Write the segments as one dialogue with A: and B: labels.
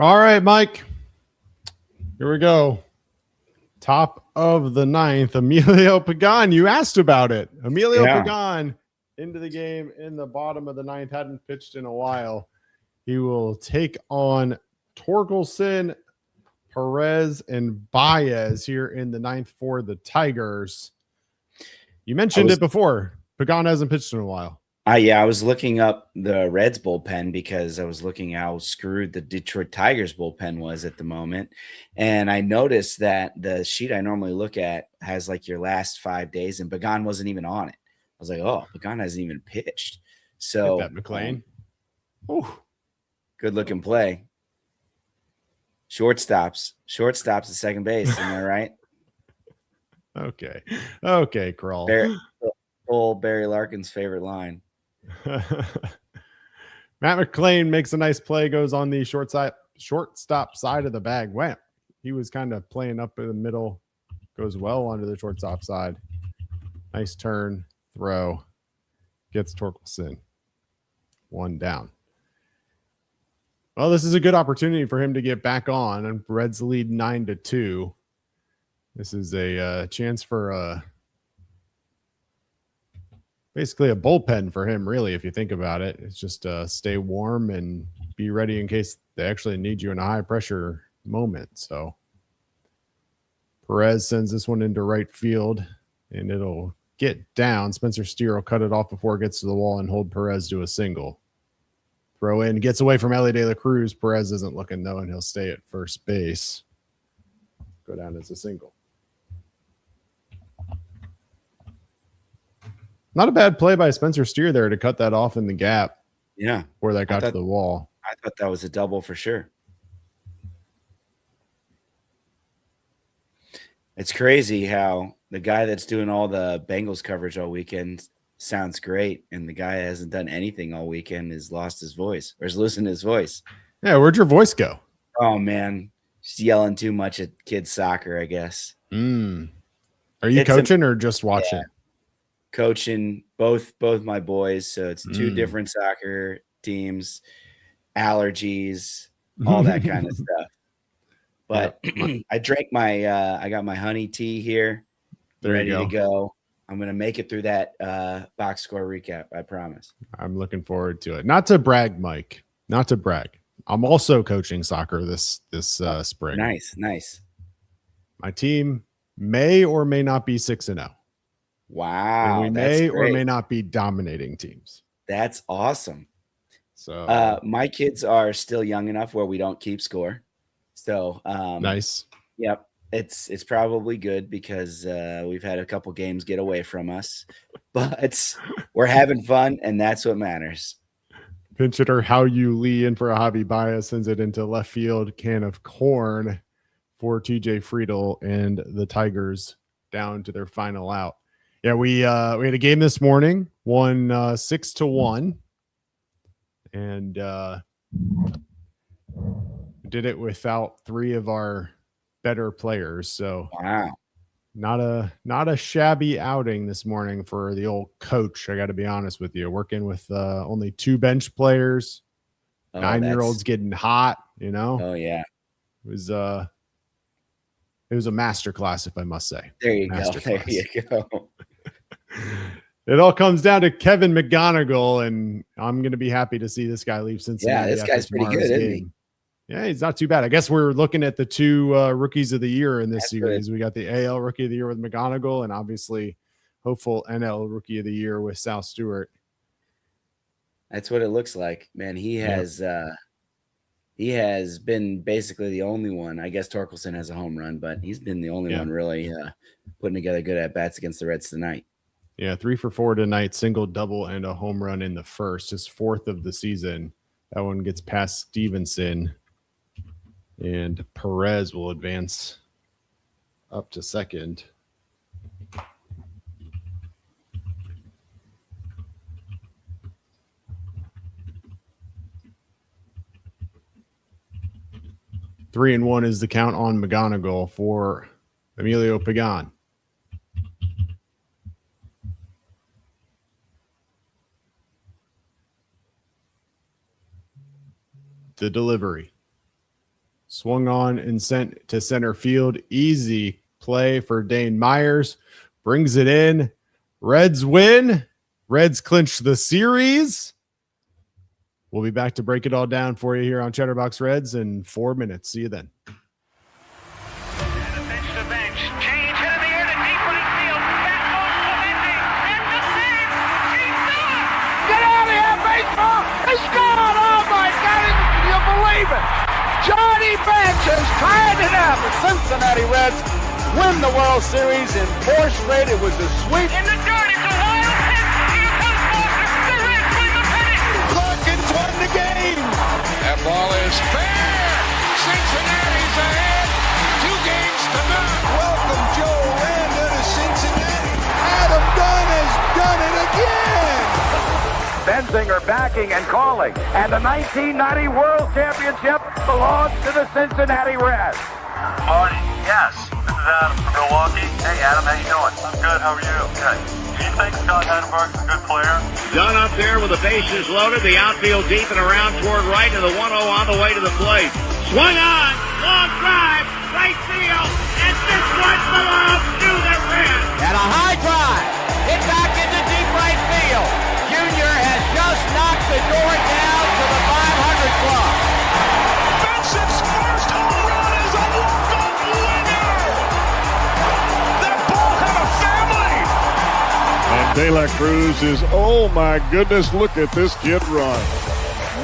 A: All right, Mike. Here we go. Top of the ninth, Emilio Pagan. You asked about it. Emilio Pagan into the game in the bottom of the ninth. Hadn't pitched in a while. He will take on Torkelson, Perez, and Baez here in the ninth for the Tigers. You mentioned it before. Pagan hasn't pitched in a while.
B: I was looking up the Reds bullpen because I was looking how screwed the Detroit Tigers bullpen was at the moment. And I noticed that the sheet I normally look at has like your last 5 days, and Pagan wasn't even on it. I was like, oh, Pagan hasn't even pitched. So
A: that McLean.
B: Good looking play. Shortstops at second base. Am I right?
A: Okay, Crawl.
B: Barry Larkin's favorite line.
A: Matt McLean makes a nice play, goes on the shortstop side of the bag. Wow. He was kind of playing up in the middle, goes well onto the shortstop side. Nice turn, throw, gets Torkelson. One down. Well, this is a good opportunity for him to get back on, and Reds lead 9-2. This is a chance for basically a bullpen for him, really, if you think about it. It's just stay warm and be ready in case they actually need you in a high-pressure moment. So Perez sends this one into right field, and it'll get down. Spencer Steer will cut it off before it gets to the wall and hold Perez to a single. Throw in, gets away from Ellie De La Cruz. Perez isn't looking, though, and he'll stay at first base. Go down as a single. Not a bad play by Spencer Steer there to cut that off in the gap.
B: Yeah.
A: Where that got to the wall.
B: I thought that was a double for sure. It's crazy how the guy that's doing all the Bengals coverage all weekend sounds great, and the guy that hasn't done anything all weekend has lost his voice or is losing his voice.
A: Yeah, where'd your voice go?
B: Oh, man. Just yelling too much at kids' soccer, I guess.
A: Are you coaching or just watching?
B: Yeah. Coaching both my boys, so it's two different soccer teams, allergies, all that kind of stuff. But I drank I got my honey tea here, ready to go. I'm gonna make it through that box score recap, I promise.
A: I'm looking forward to it. Not to brag, Mike. Not to brag. I'm also coaching soccer this spring.
B: Nice.
A: My team may or may not be 6-0.
B: Wow.
A: And we may or may not be dominating teams.
B: That's awesome.
A: So
B: my kids are still young enough where we don't keep score. So
A: nice.
B: Yep. It's probably good because we've had a couple games get away from us, but we're having fun, and that's what matters.
A: Pinch hitter How You Lee in for a Javi Baez sends it into left field. Can of corn for TJ Friedel and the Tigers down to their final out. Yeah, we had a game this morning, won 6-1, and did it without three of our better players. So
B: wow,
A: not a shabby outing this morning for the old coach. I got to be honest with you, working with only two bench players, 9-year-olds getting hot.
B: Oh yeah,
A: it was a masterclass, if I must say.
B: There you go.
A: It all comes down to Kevin McGonigle, and I'm going to be happy to see this guy leave Cincinnati.
B: Yeah, this guy's pretty good, isn't he?
A: Yeah, he's not too bad. I guess we're looking at the two rookies of the year in this series. We got the AL Rookie of the Year with McGonigle, and obviously hopeful NL Rookie of the Year with Sal Stewart.
B: That's what it looks like, man. He has been basically the only one. I guess Torkelson has a home run, but he's been the only one really putting together good at bats against the Reds tonight.
A: Yeah, 3 for 4 tonight, single, double, and a home run in the first, his fourth of the season. That one gets past Stevenson, and Perez will advance up to second. Three and 1 is the count on McGonigle for Emilio Pagan. The delivery. swung on and sent to center field. Easy play for Dane Myers. Brings it in. Reds win. Reds clinch the series. We'll be back to break it all down for you here on Chatterbox Reds in 4 minutes. See you then.
C: Johnny Bench has tied it up. The Cincinnati Reds win the World Series in 4 straight. It was a sweep.
D: In the dirt, it's a wild pitch. Here comes Walker. The Reds win the pennant.
C: Perkins won the game.
E: That ball is fair. Cincinnati's ahead. 2 games to none.
C: Welcome Joe Landa to Cincinnati. Adam Dunn has done it again. Benzinger backing and calling. And the 1990 World Championship belongs to the Cincinnati Reds.
F: Marty, yes. This is Adam from Milwaukee. Hey, Adam, how you doing? I'm good. How are you? Good. Do you think Scott Hatteberg's a good player?
G: Dunn up there with the bases loaded, the outfield deep and around toward right, and the 1-0 on the way to the plate. Swung on, long drive, right field, and this one belongs to the Reds.
C: And a high drive. Hit back into deep right field. Junior has just knocked the door down to the 500 club.
E: Benson's first home run is a walk-off winner. That ball had a family.
H: And De La Cruz is, oh my goodness, look at this kid run.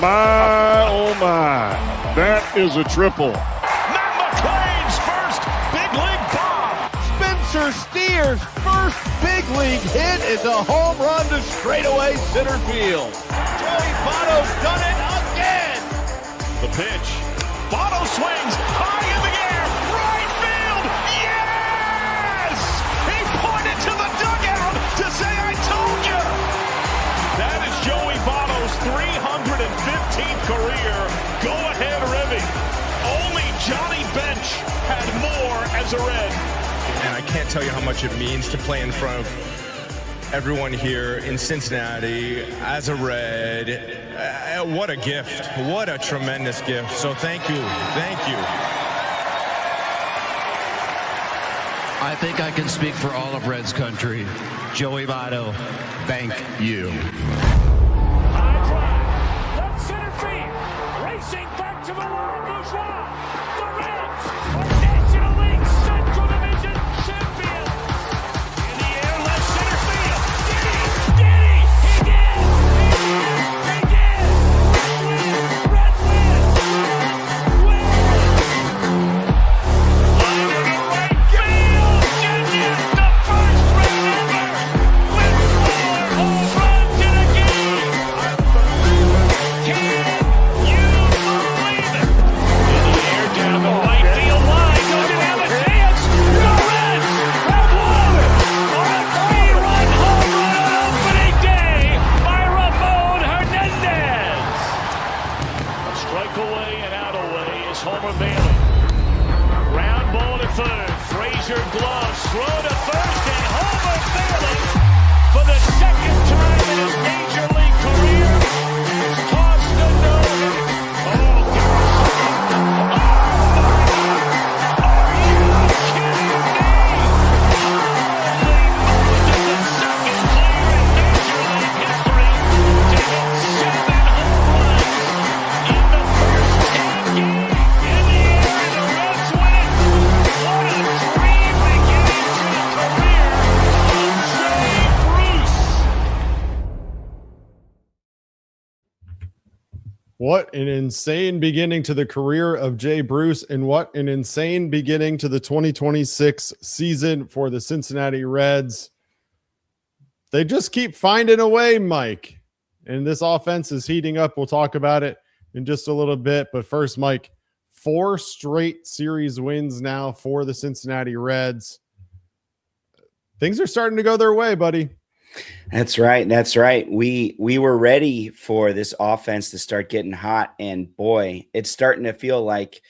H: My, oh my, that is a triple.
E: Matt McClain's first big league bomb.
C: Spencer Steer's first big league hit is a home run to straightaway center field. Joey Votto's done it again.
E: The pitch. Votto swings high in the air. Right field. Yes! He pointed to the dugout to say, I told you. That is Joey Votto's 315th career go-ahead ribby. Only Johnny Bench had more as a Red.
I: And I can't tell you how much it means to play in front of everyone here in Cincinnati as a Red. What a gift. What a tremendous gift. So thank you. Thank you.
J: I think I can speak for all of Reds country. Joey Votto, thank you.
E: High drive. Left center field. Racing back to the Laurent Bourgeois. The Reds are National League Central Division champions. In the air, left center field. Did he? He did! He did! Reds win! Win! Line into right field. Genius, the first Red ever. With 4 home runs in a game. Can you believe it? In the air, down the right field line. Doesn't have a chance. The Reds have won on a 3-run home run on opening day by Ramon Hernandez. A strike away and out away is Homer Bailey. Ground ball to third. Frazier gloves. Throw to first, and Homer Bailey, for the second time in his major league career, tossed a no-hitter. Oh, gosh. Oh, my God. Are you kidding me? Holy moly, the second player in major league history to hit 7 home runs in the first 10 games. In the air, and the Reds win. What a dream beginning to the career of Jay Bruce.
A: What an insane beginning to the career of Jay Bruce, and what an insane beginning to the 2026 season for the Cincinnati Reds. They just keep finding a way, Mike. And this offense is heating up. We'll talk about it in just a little bit. But first, Mike, 4 straight series wins now for the Cincinnati Reds. Things are starting to go their way, buddy.
B: That's right. That's right. We were ready for this offense to start getting hot, and boy, it's starting to feel like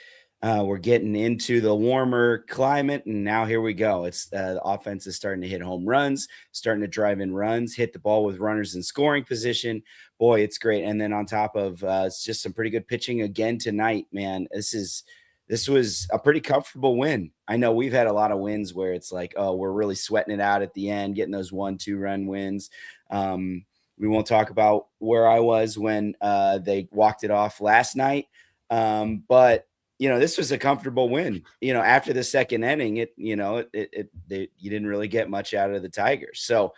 B: we're getting into the warmer climate, and now here we go. It's the offense is starting to hit home runs, starting to drive in runs, hit the ball with runners in scoring position. Boy, it's great. And then on top of it's just some pretty good pitching again tonight, man. This is this was a pretty comfortable win. I know we've had a lot of wins where it's like, oh, we're really sweating it out at the end, getting those 1-2 run wins. We won't talk about where I was when they walked it off last night. But this was a comfortable win. After the second inning, you didn't really get much out of the Tigers. So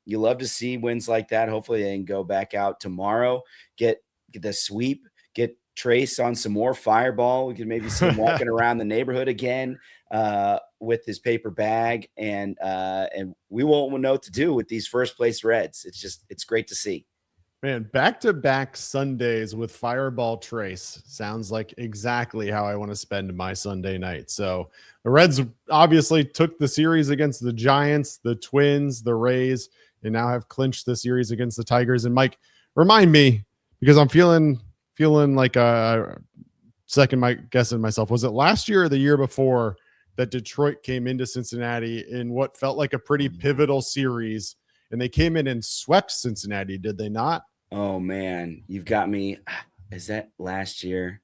B: you love to see wins like that. Hopefully they can go back out tomorrow, get the sweep, get Trace on some more fireball. We can maybe see him walking around the neighborhood again with his paper bag, and we won't know what to do with these first place Reds. It's great to see.
A: Man, back-to-back Sundays with Fireball Trace sounds like exactly how I want to spend my Sunday night. So the Reds obviously took the series against the Giants, the Twins, the Rays, and now have clinched the series against the Tigers. And Mike, remind me, because I'm feeling like a second guessing myself. Was it last year or the year before that Detroit came into Cincinnati in what felt like a pretty pivotal series, and they came in and swept Cincinnati? Did they not?
B: Oh man, you've got me. Is that last year?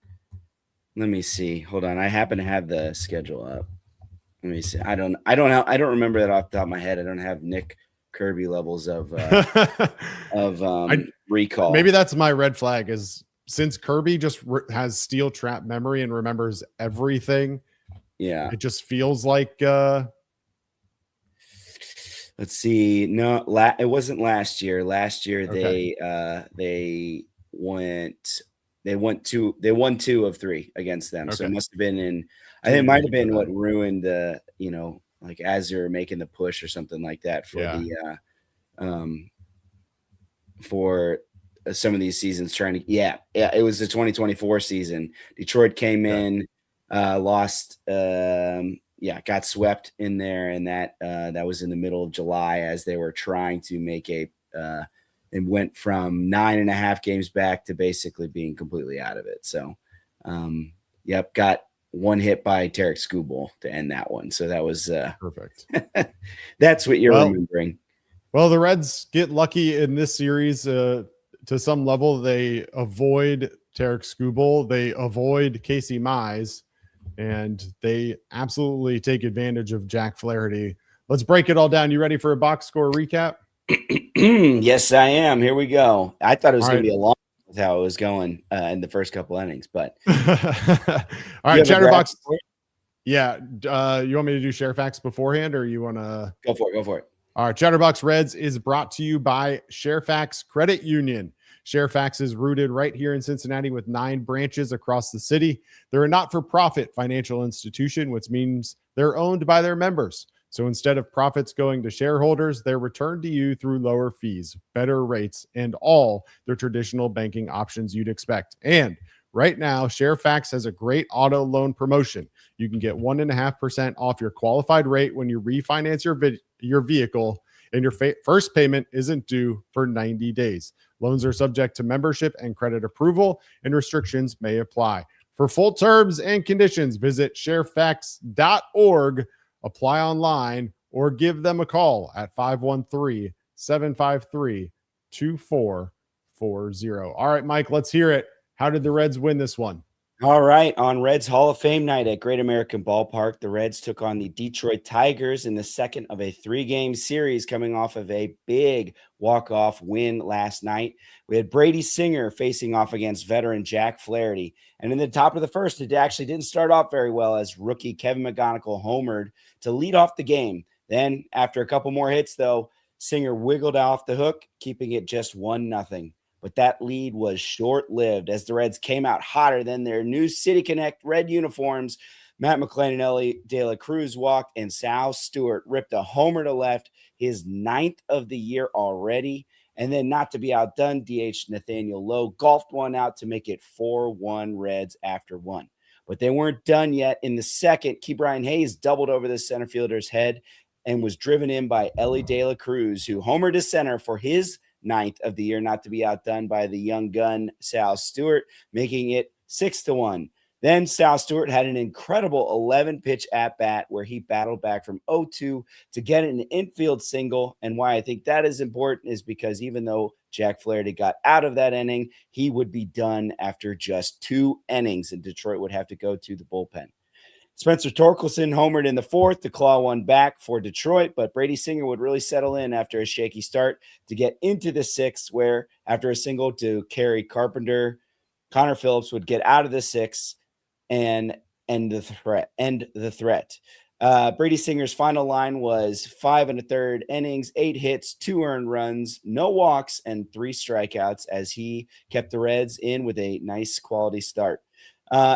B: Let me see. Hold on. I happen to have the schedule up. Let me see. I don't remember that off the top of my head. I don't have Nick Kirby levels of recall.
A: Maybe that's my red flag, is since Kirby just has steel trap memory and remembers everything.
B: Yeah.
A: It just feels like
B: let's see. No, it wasn't last year. Last year they won 2 of 3 against them. Okay. So it must have been I think it might have been what ruined the, like as they're making the push or something like that for for some of these seasons trying to, it was the 2024 season. Detroit came in, lost, got swept in there, and that was in the middle of July as they were trying to make and went from 9.5 games back to basically being completely out of it. So, got one hit by Tarek Skubal to end that one. So that was
A: perfect.
B: That's what you're remembering.
A: Well, the Reds get lucky in this series to some level. They avoid Tarek Skubal, they avoid Casey Mize, and they absolutely take advantage of Jack Flaherty. Let's break it all down. You ready for a box score recap?
B: Yes, I am. Here we go. I thought it was going to be a long with how it was going in the first couple innings, but
A: all right, Chatterbox. Yeah. You want me to do share facts beforehand, or you want to
B: go for it?
A: All right. Chatterbox Reds is brought to you by ShareFax Credit Union. ShareFax is rooted right here in Cincinnati with 9 branches across the city. They're a not-for-profit financial institution, which means they're owned by their members. So instead of profits going to shareholders, they're returned to you through lower fees, better rates, and all their traditional banking options you'd expect. And right now, ShareFax has a great auto loan promotion. You can get 1.5% off your qualified rate when you refinance your vehicle, and your first payment isn't due for 90 days. Loans are subject to membership and credit approval, and restrictions may apply. For full terms and conditions, visit sharefax.org, apply online, or give them a call at 513-753-2440. All right, Mike, let's hear it. How did the Reds win this one?
B: All right, on Reds Hall of Fame night at Great American Ballpark, the Reds took on the Detroit Tigers in the second of a 3-game series coming off of a big walk-off win last night. We had Brady Singer facing off against veteran Jack Flaherty. And in the top of the first, it actually didn't start off very well as rookie Kevin McGonigle homered to lead off the game. Then, after a couple more hits, though, Singer wiggled off the hook, keeping it just 1-0. But that lead was short-lived as the Reds came out hotter than their new City Connect red uniforms. Matt McClain and Ellie De La Cruz walked, and Sal Stewart ripped a homer to left, his 9th of the year already. And then, not to be outdone, DH Nathaniel Lowe golfed one out to make it 4-1 Reds after 1. But they weren't done yet. In the second, Ke'Bryan Hayes doubled over the center fielder's head and was driven in by Ellie De La Cruz, who homered to center for his 9th of the year, not to be outdone by the young gun Sal Stewart, making it 6-1. Then Sal Stewart had an incredible 11-pitch at-bat where he battled back from 0-2 to get an infield single. And why I think that is important is because even though Jack Flaherty got out of that inning, he would be done after just 2 innings, and Detroit would have to go to the bullpen. Spencer Torkelson homered in the 4th to claw one back for Detroit, but Brady Singer would really settle in after a shaky start to get into the 6th, where after a single to Kerry Carpenter, Connor Phillips would get out of the 6th and end the threat. Brady Singer's final line was 5 1/3 innings, 8 hits, 2 earned runs, no walks, and 3 strikeouts as he kept the Reds in with a nice quality start.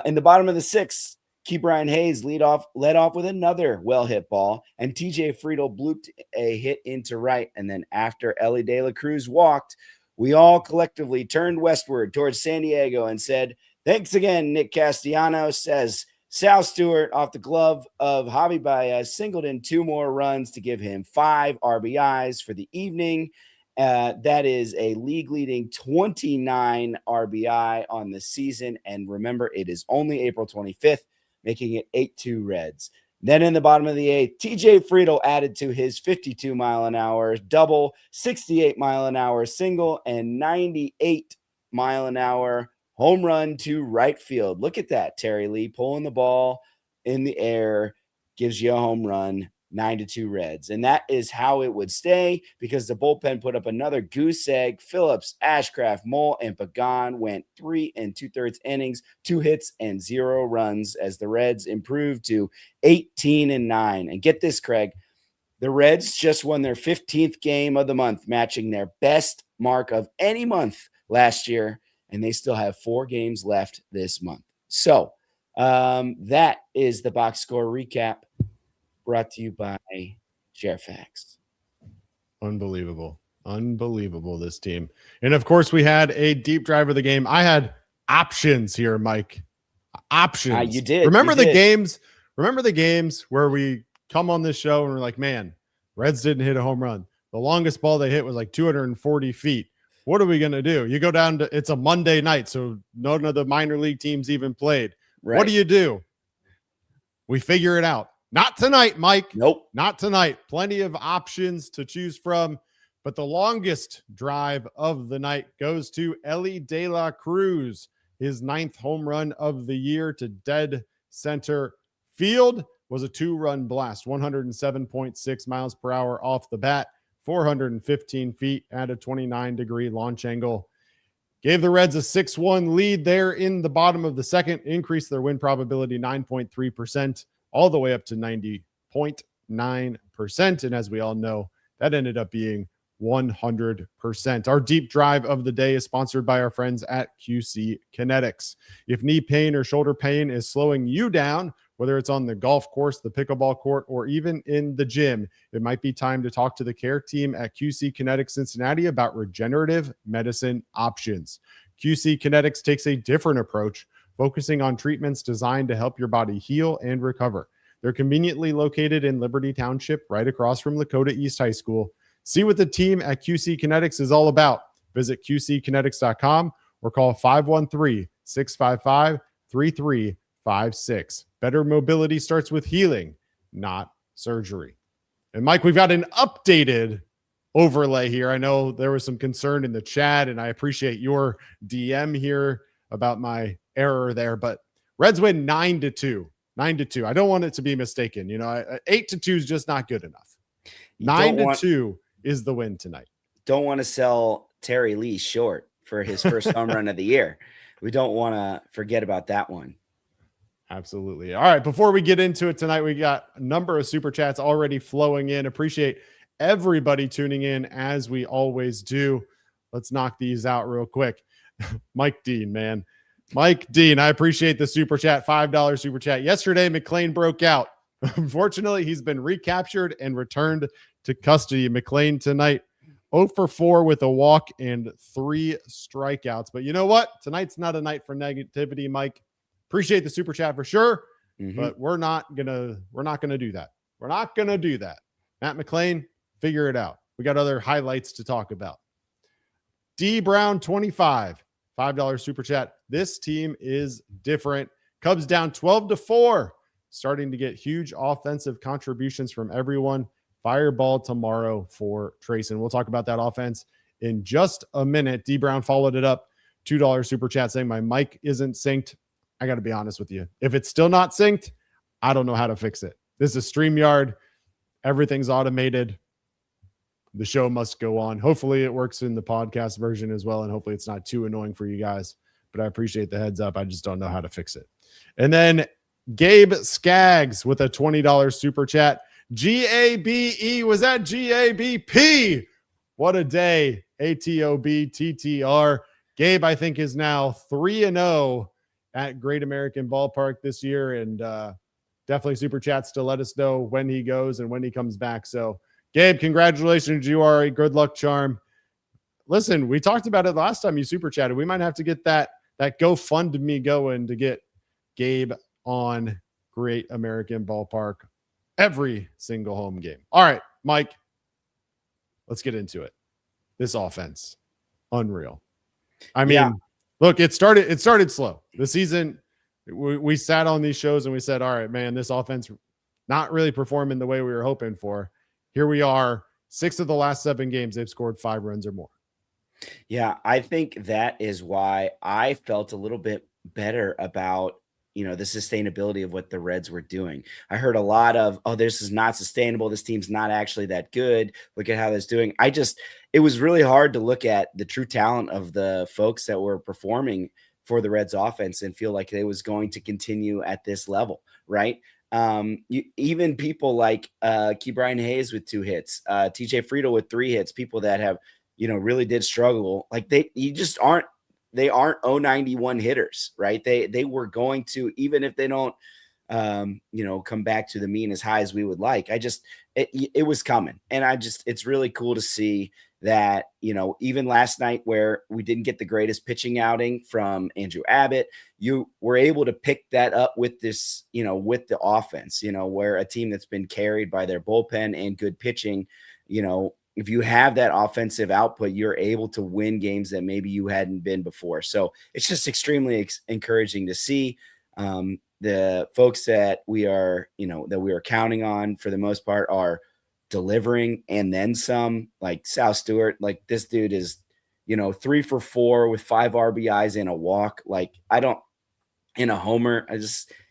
B: In the bottom of the 6th, Key Brian Hayes led off with another well-hit ball, and TJ Friedel blooped a hit into right. And then after Ellie De La Cruz walked, we all collectively turned westward towards San Diego and said, "Thanks again, Nick Castellanos," says Sal Stewart off the glove of Javi Baez, singled in 2 more runs to give him 5 RBIs for the evening. That is a league-leading 29 RBI on the season. And remember, it is only April 25th, making it 8-2 Reds. Then in the bottom of the 8th, TJ Friedel added to his 52-mile-an-hour double, 68-mile-an-hour single, and 98-mile-an-hour home run to right field. Look at that, Terry Lee pulling the ball in the air, gives you a home run. 9-2 Reds. And that is how it would stay because the bullpen put up another goose egg. Phillips, Ashcraft, Mole, and Pagan went 3 2/3 innings, 2 hits, and 0 runs as the Reds improved to 18-9. And get this, Craig, the Reds just won their 15th game of the month, matching their best mark of any month last year, and they still have 4 games left this month. So that is the box score recap, brought to you by Sharefax.
A: Unbelievable, this team. And of course, we had a deep drive of the game. I had options here, Mike. Options.
B: You did.
A: Remember the games where we come on this show and we're like, man, Reds didn't hit a home run. The longest ball they hit was like 240 feet. What are we going to do? You go down to, it's a Monday night, so none of the minor league teams even played. Right. What do? We figure it out. Not tonight, Mike.
B: Nope.
A: Not tonight. Plenty of options to choose from, but the longest drive of the night goes to Ellie De La Cruz, his 9th home run of the year to dead center field. Was a 2-run blast, 107.6 miles per hour off the bat, 415 feet at a 29-degree launch angle. Gave the Reds a 6-1 lead there in the bottom of the 2nd, increased their win probability 9.3%. all the way up to 90.9%. And as we all know, that ended up being 100%. Our deep drive of the day is sponsored by our friends at QC Kinetics. If knee pain or shoulder pain is slowing you down, whether it's on the golf course, the pickleball court, or even in the gym, it might be time to talk to the care team at QC Kinetics Cincinnati about regenerative medicine options. QC Kinetics takes a different approach, focusing on treatments designed to help your body heal and recover. They're conveniently located in Liberty Township, right across from Lakota East High School. See what the team at QC Kinetics is all about. Visit qckinetics.com or call 513-655-3356. Better mobility starts with healing, not surgery. And Mike, we've got an updated overlay here. I know there was some concern in the chat, and I appreciate your DM here about my error there, but Reds win 9-2. 9-2. I don't want it to be mistaken. 8-2 is just not good enough. 9-2 is the win tonight.
B: Don't want to sell Terry Lee short for his first home run of the year. We don't want to forget about that one.
A: Absolutely. All right. Before we get into it tonight, we got a number of super chats already flowing in. Appreciate everybody tuning in as we always do. Let's knock these out real quick. Mike Dean, man. Mike Dean, I appreciate the super chat, $5 super chat. Yesterday, McLean broke out. Unfortunately, he's been recaptured and returned to custody. McLean tonight, 0 for 4 with a walk and 3 strikeouts. But you know what? Tonight's not a night for negativity, Mike. Appreciate the super chat for sure, but we're not gonna do that. We're not gonna do that. Matt McLean, figure it out. We got other highlights to talk about. D Brown 25. $5 super chat. This team is different. Cubs down 12-4. Starting to get huge offensive contributions from everyone. Fireball tomorrow for Trayson. We'll talk about that offense in just a minute. D Brown followed it up, $2 super chat saying my mic isn't synced. I got to be honest with you. If it's still not synced, I don't know how to fix it. This is StreamYard. Everything's automated. The show must go on. Hopefully it works in the podcast version as well, and hopefully it's not too annoying for you guys, but I appreciate the heads up. I just don't know how to fix it. And then Gabe Skaggs with a $20 super chat. GABE, was that GABP? What a day. ATOB, TTR. Gabe, I think, is now 3-0 at Great American Ballpark this year, and definitely super chats to let us know when he goes and when he comes back. So, Gabe, congratulations. You are a good luck charm. Listen, we talked about it last time you super chatted. We might have to get that GoFundMe going to get Gabe on Great American Ballpark every single home game. All right, Mike, let's get into it. This offense, unreal. I mean, look, it started slow. The season, we sat on these shows and we said, all right, man, this offense not really performing the way we were hoping for. Here we are, 6 of the last 7 games, they've scored 5 runs or more.
B: Yeah, I think that is why I felt a little bit better about, the sustainability of what the Reds were doing. I heard a lot of, oh, this is not sustainable. This team's not actually that good. Look at how that's doing. It was really hard to look at the true talent of the folks that were performing for the Reds offense and feel like they was going to continue at this level, right? Even people like Ke'Bryan Hayes with 2 hits, TJ Friedel with 3 hits, people that have, really did struggle. Like they aren't 091 hitters, right? They were going to, even if they don't, come back to the mean as high as we would like. It was coming. And it's really cool to see that, even last night where we didn't get the greatest pitching outing from Andrew Abbott, you were able to pick that up with this, with the offense, where a team that's been carried by their bullpen and good pitching, if you have that offensive output, you're able to win games that maybe you hadn't been before. So it's just extremely encouraging to see the folks that we are counting on for the most part are delivering and then some, like Sal Stewart. Like this dude is, 3 for 4 with 5 RBIs and a walk. Like in a homer.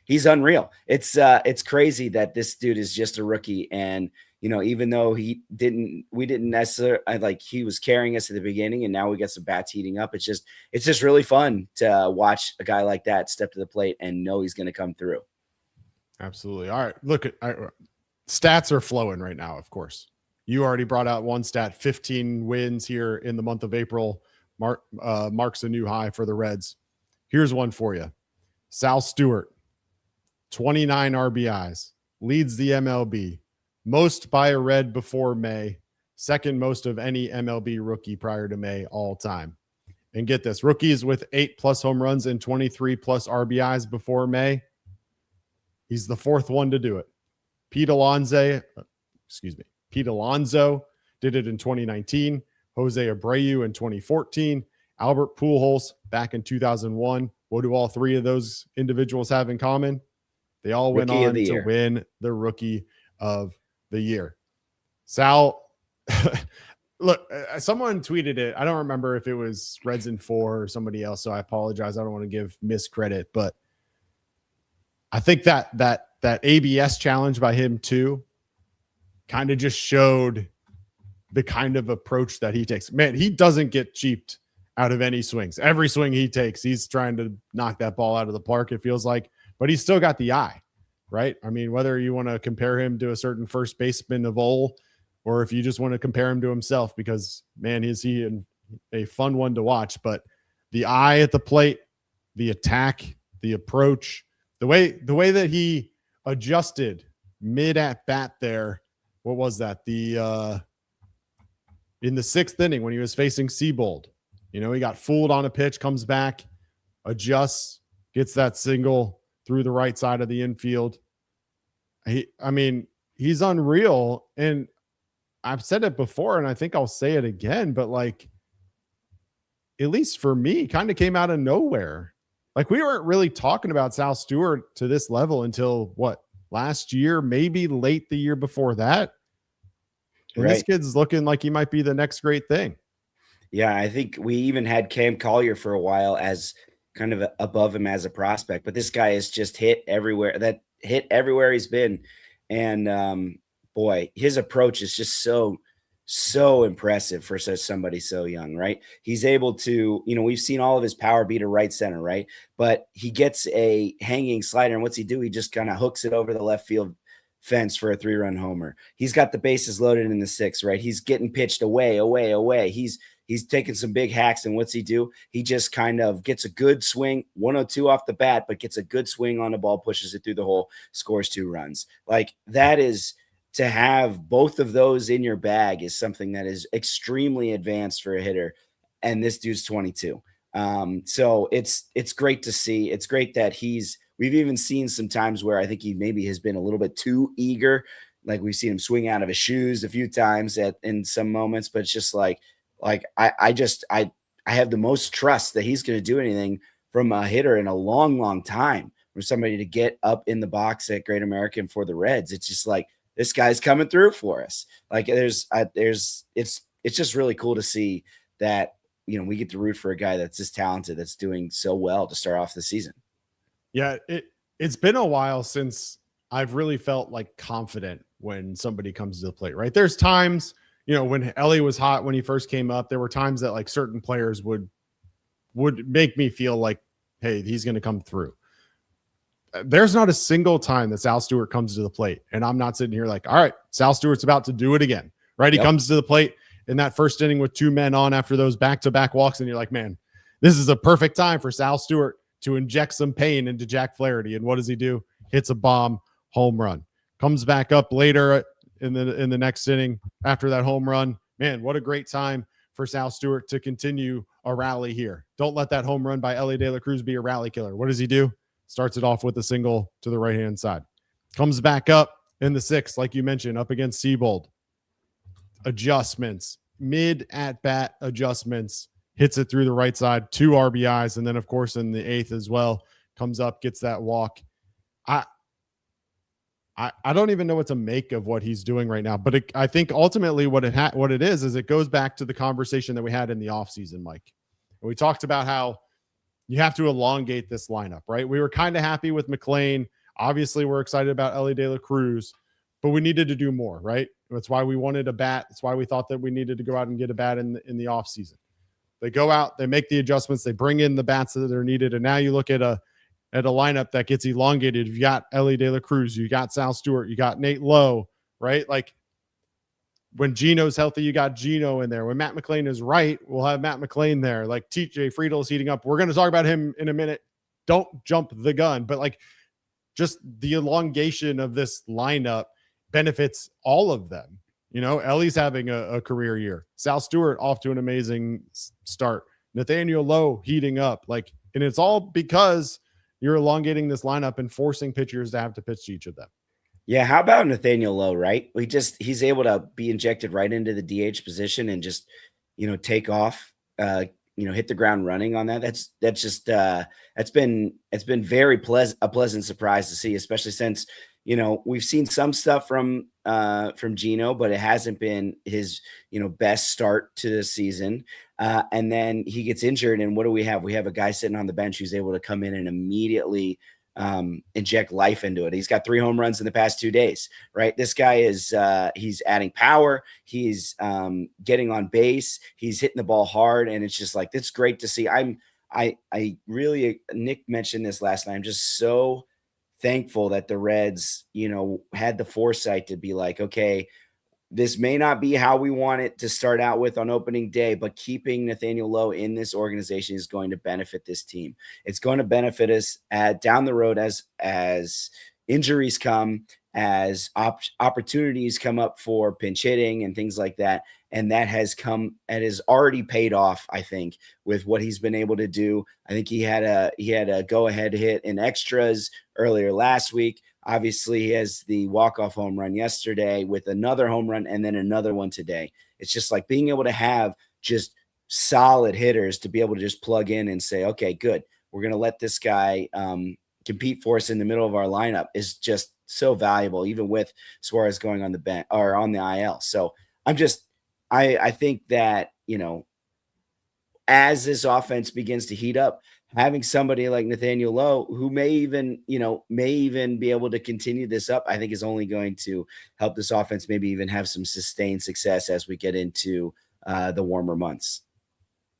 B: He's unreal. It's crazy that this dude is just a rookie. And, even though we didn't necessarily he was carrying us at the beginning and now we got some bats heating up. It's just really fun to watch a guy like that step to the plate and know he's going to come through.
A: Absolutely. All right. Look, stats are flowing right now. Of course, you already brought out one stat, 15 wins here in the month of April marks a new high for the Reds. Here's one for you. Sal Stewart, 29 RBIs, leads the MLB. Most by a Red before May, second most of any MLB rookie prior to May all time. And get this, rookies with 8+ home runs and 23+ RBIs before May. He's the 4th one to do it. Pete Alonso did it in 2019. Jose Abreu in 2014. Albert Pujols back in 2001. What do all 3 of those individuals have in common? They all went on to win the Rookie of the Year. Sal, look, someone tweeted it. I don't remember if it was Reds in 4 or somebody else, so I apologize. I don't want to give miscredit, but I think that ABS challenge by him too kind of just showed the kind of approach that he takes. Man, he doesn't get cheaped out of any swings. Every swing he takes, he's trying to knock that ball out of the park, it feels like, but he's still got the eye, right? I mean, whether you want to compare him to a certain first baseman of old, or if you just want to compare him to himself, because man, is he a fun one to watch. But the eye at the plate, the attack, the approach, the way that he adjusted mid at bat there. What was that? In the 6th inning when he was facing Seabold, he got fooled on a pitch, comes back, adjusts, gets that single through the right side of the infield. He's unreal. And I've said it before, and I think I'll say it again, but at least for me, kind of came out of nowhere. We weren't really talking about Sal Stewart to this level until last year, maybe late the year before that. And This kid's looking like he might be the next great thing.
B: Yeah, I think we even had Cam Collier for a while as kind of above him as a prospect, but this guy has just hit everywhere he's been. And boy, his approach is just so impressive for somebody so young, right? He's able to, we've seen all of his power be to right center, right? But he gets a hanging slider, and what's he do? He just kind of hooks it over the left field fence for a 3-run homer. He's got the bases loaded in the 6th, right? He's getting pitched away. He's taking some big hacks, and what's he do? He just kind of gets a good swing, 102 off the bat, but gets a good swing on the ball, pushes it through the hole, scores 2 runs. Like, that is, to have both of those in your bag is something that is extremely advanced for a hitter, and this dude's 22. So it's great to see. It's great that we've even seen some times where I think he maybe has been a little bit too eager. Like, we've seen him swing out of his shoes a few times in some moments, but it's just like I have the most trust that he's going to do anything from a hitter in a long, long time, for somebody to get up in the box at Great American for the Reds. It's just like, this guy's coming through for us. Like, it's just really cool to see that, we get to root for a guy that's this talented, that's doing so well to start off the season.
A: Yeah. It's been a while since I've really felt like confident when somebody comes to the plate, right? There's times, when Ellie was hot, when he first came up, there were times that like certain players would make me feel like, hey, he's going to come through. There's not a single time that Sal Stewart comes to the plate, and I'm not sitting here like, all right, Sal Stewart's about to do it again, right? He comes to the plate in that first inning with 2 men on after those back-to-back walks, and you're like, man, this is a perfect time for Sal Stewart to inject some pain into Jack Flaherty. And what does he do? Hits a bomb, home run. Comes back up later in the next inning after that home run. Man, what a great time for Sal Stewart to continue a rally here. Don't let that home run by Ellie De La Cruz be a rally killer. What does he do? Starts it off with a single to the right-hand side. Comes back up in the 6th, like you mentioned, up against Seabold. Adjustments, mid-at-bat adjustments, hits it through the right side, 2 RBIs, and then, of course, in the 8th as well, comes up, gets that walk. I don't even know what to make of what he's doing right now, but I think ultimately what it is it goes back to the conversation that we had in the offseason, Mike. And we talked about how you have to elongate this lineup, right? We were kind of happy with McLean. Obviously, we're excited about Ellie De La Cruz, but we needed to do more, right? That's why we wanted a bat. That's why we thought that we needed to go out and get a bat in the offseason. They go out, they make the adjustments, they bring in the bats that are needed, and now you look at a lineup that gets elongated. You got Ellie De La Cruz, you got Sal Stewart, you got Nate Lowe, right? Like, when Gino's healthy, you got Gino in there. When Matt McLean is right, we'll have Matt McLean there. Like, TJ Friedel's heating up. We're going to talk about him in a minute. Don't jump the gun. But, like, just the elongation of this lineup benefits all of them. Ellie's having a career year. Sal Stewart off to an amazing start. Nathaniel Lowe heating up. Like, and it's all because you're elongating this lineup and forcing pitchers to have to pitch to each of them.
B: Yeah, how about Nathaniel Lowe, right? He's able to be injected right into the DH position and just, take off, hit the ground running on that. It's been very a pleasant surprise to see, especially since, we've seen some stuff from Gino, but it hasn't been his, best start to the season. And then he gets injured, and what do we have? We have a guy sitting on the bench who's able to come in and immediately inject life into it. He's got 3 home runs in the past 2 days, right? This guy is he's adding power. He's getting on base. He's hitting the ball hard, and it's just like, it's great to see. I really, Nick mentioned this last night. I'm just so thankful that the Reds, had the foresight to be like, okay, this may not be how we want it to start out with on opening day, but keeping Nathaniel Lowe in this organization is going to benefit this team. It's going to benefit us down the road as injuries come, as opportunities come up for pinch hitting and things like that. And that has already paid off, I think, with what he's been able to do. I think he had a go-ahead hit in extras earlier last week. Obviously, he has the walk-off home run yesterday with another home run and then another one today. It's just like being able to have just solid hitters to be able to just plug in and say, okay, good, we're going to let this guy compete for us in the middle of our lineup is just so valuable, even with Suarez going on the bench or on the IL. So I think that, as this offense begins to heat up, having somebody like Nathaniel Lowe, who may even be able to continue this up, I think is only going to help this offense maybe even have some sustained success as we get into the warmer months.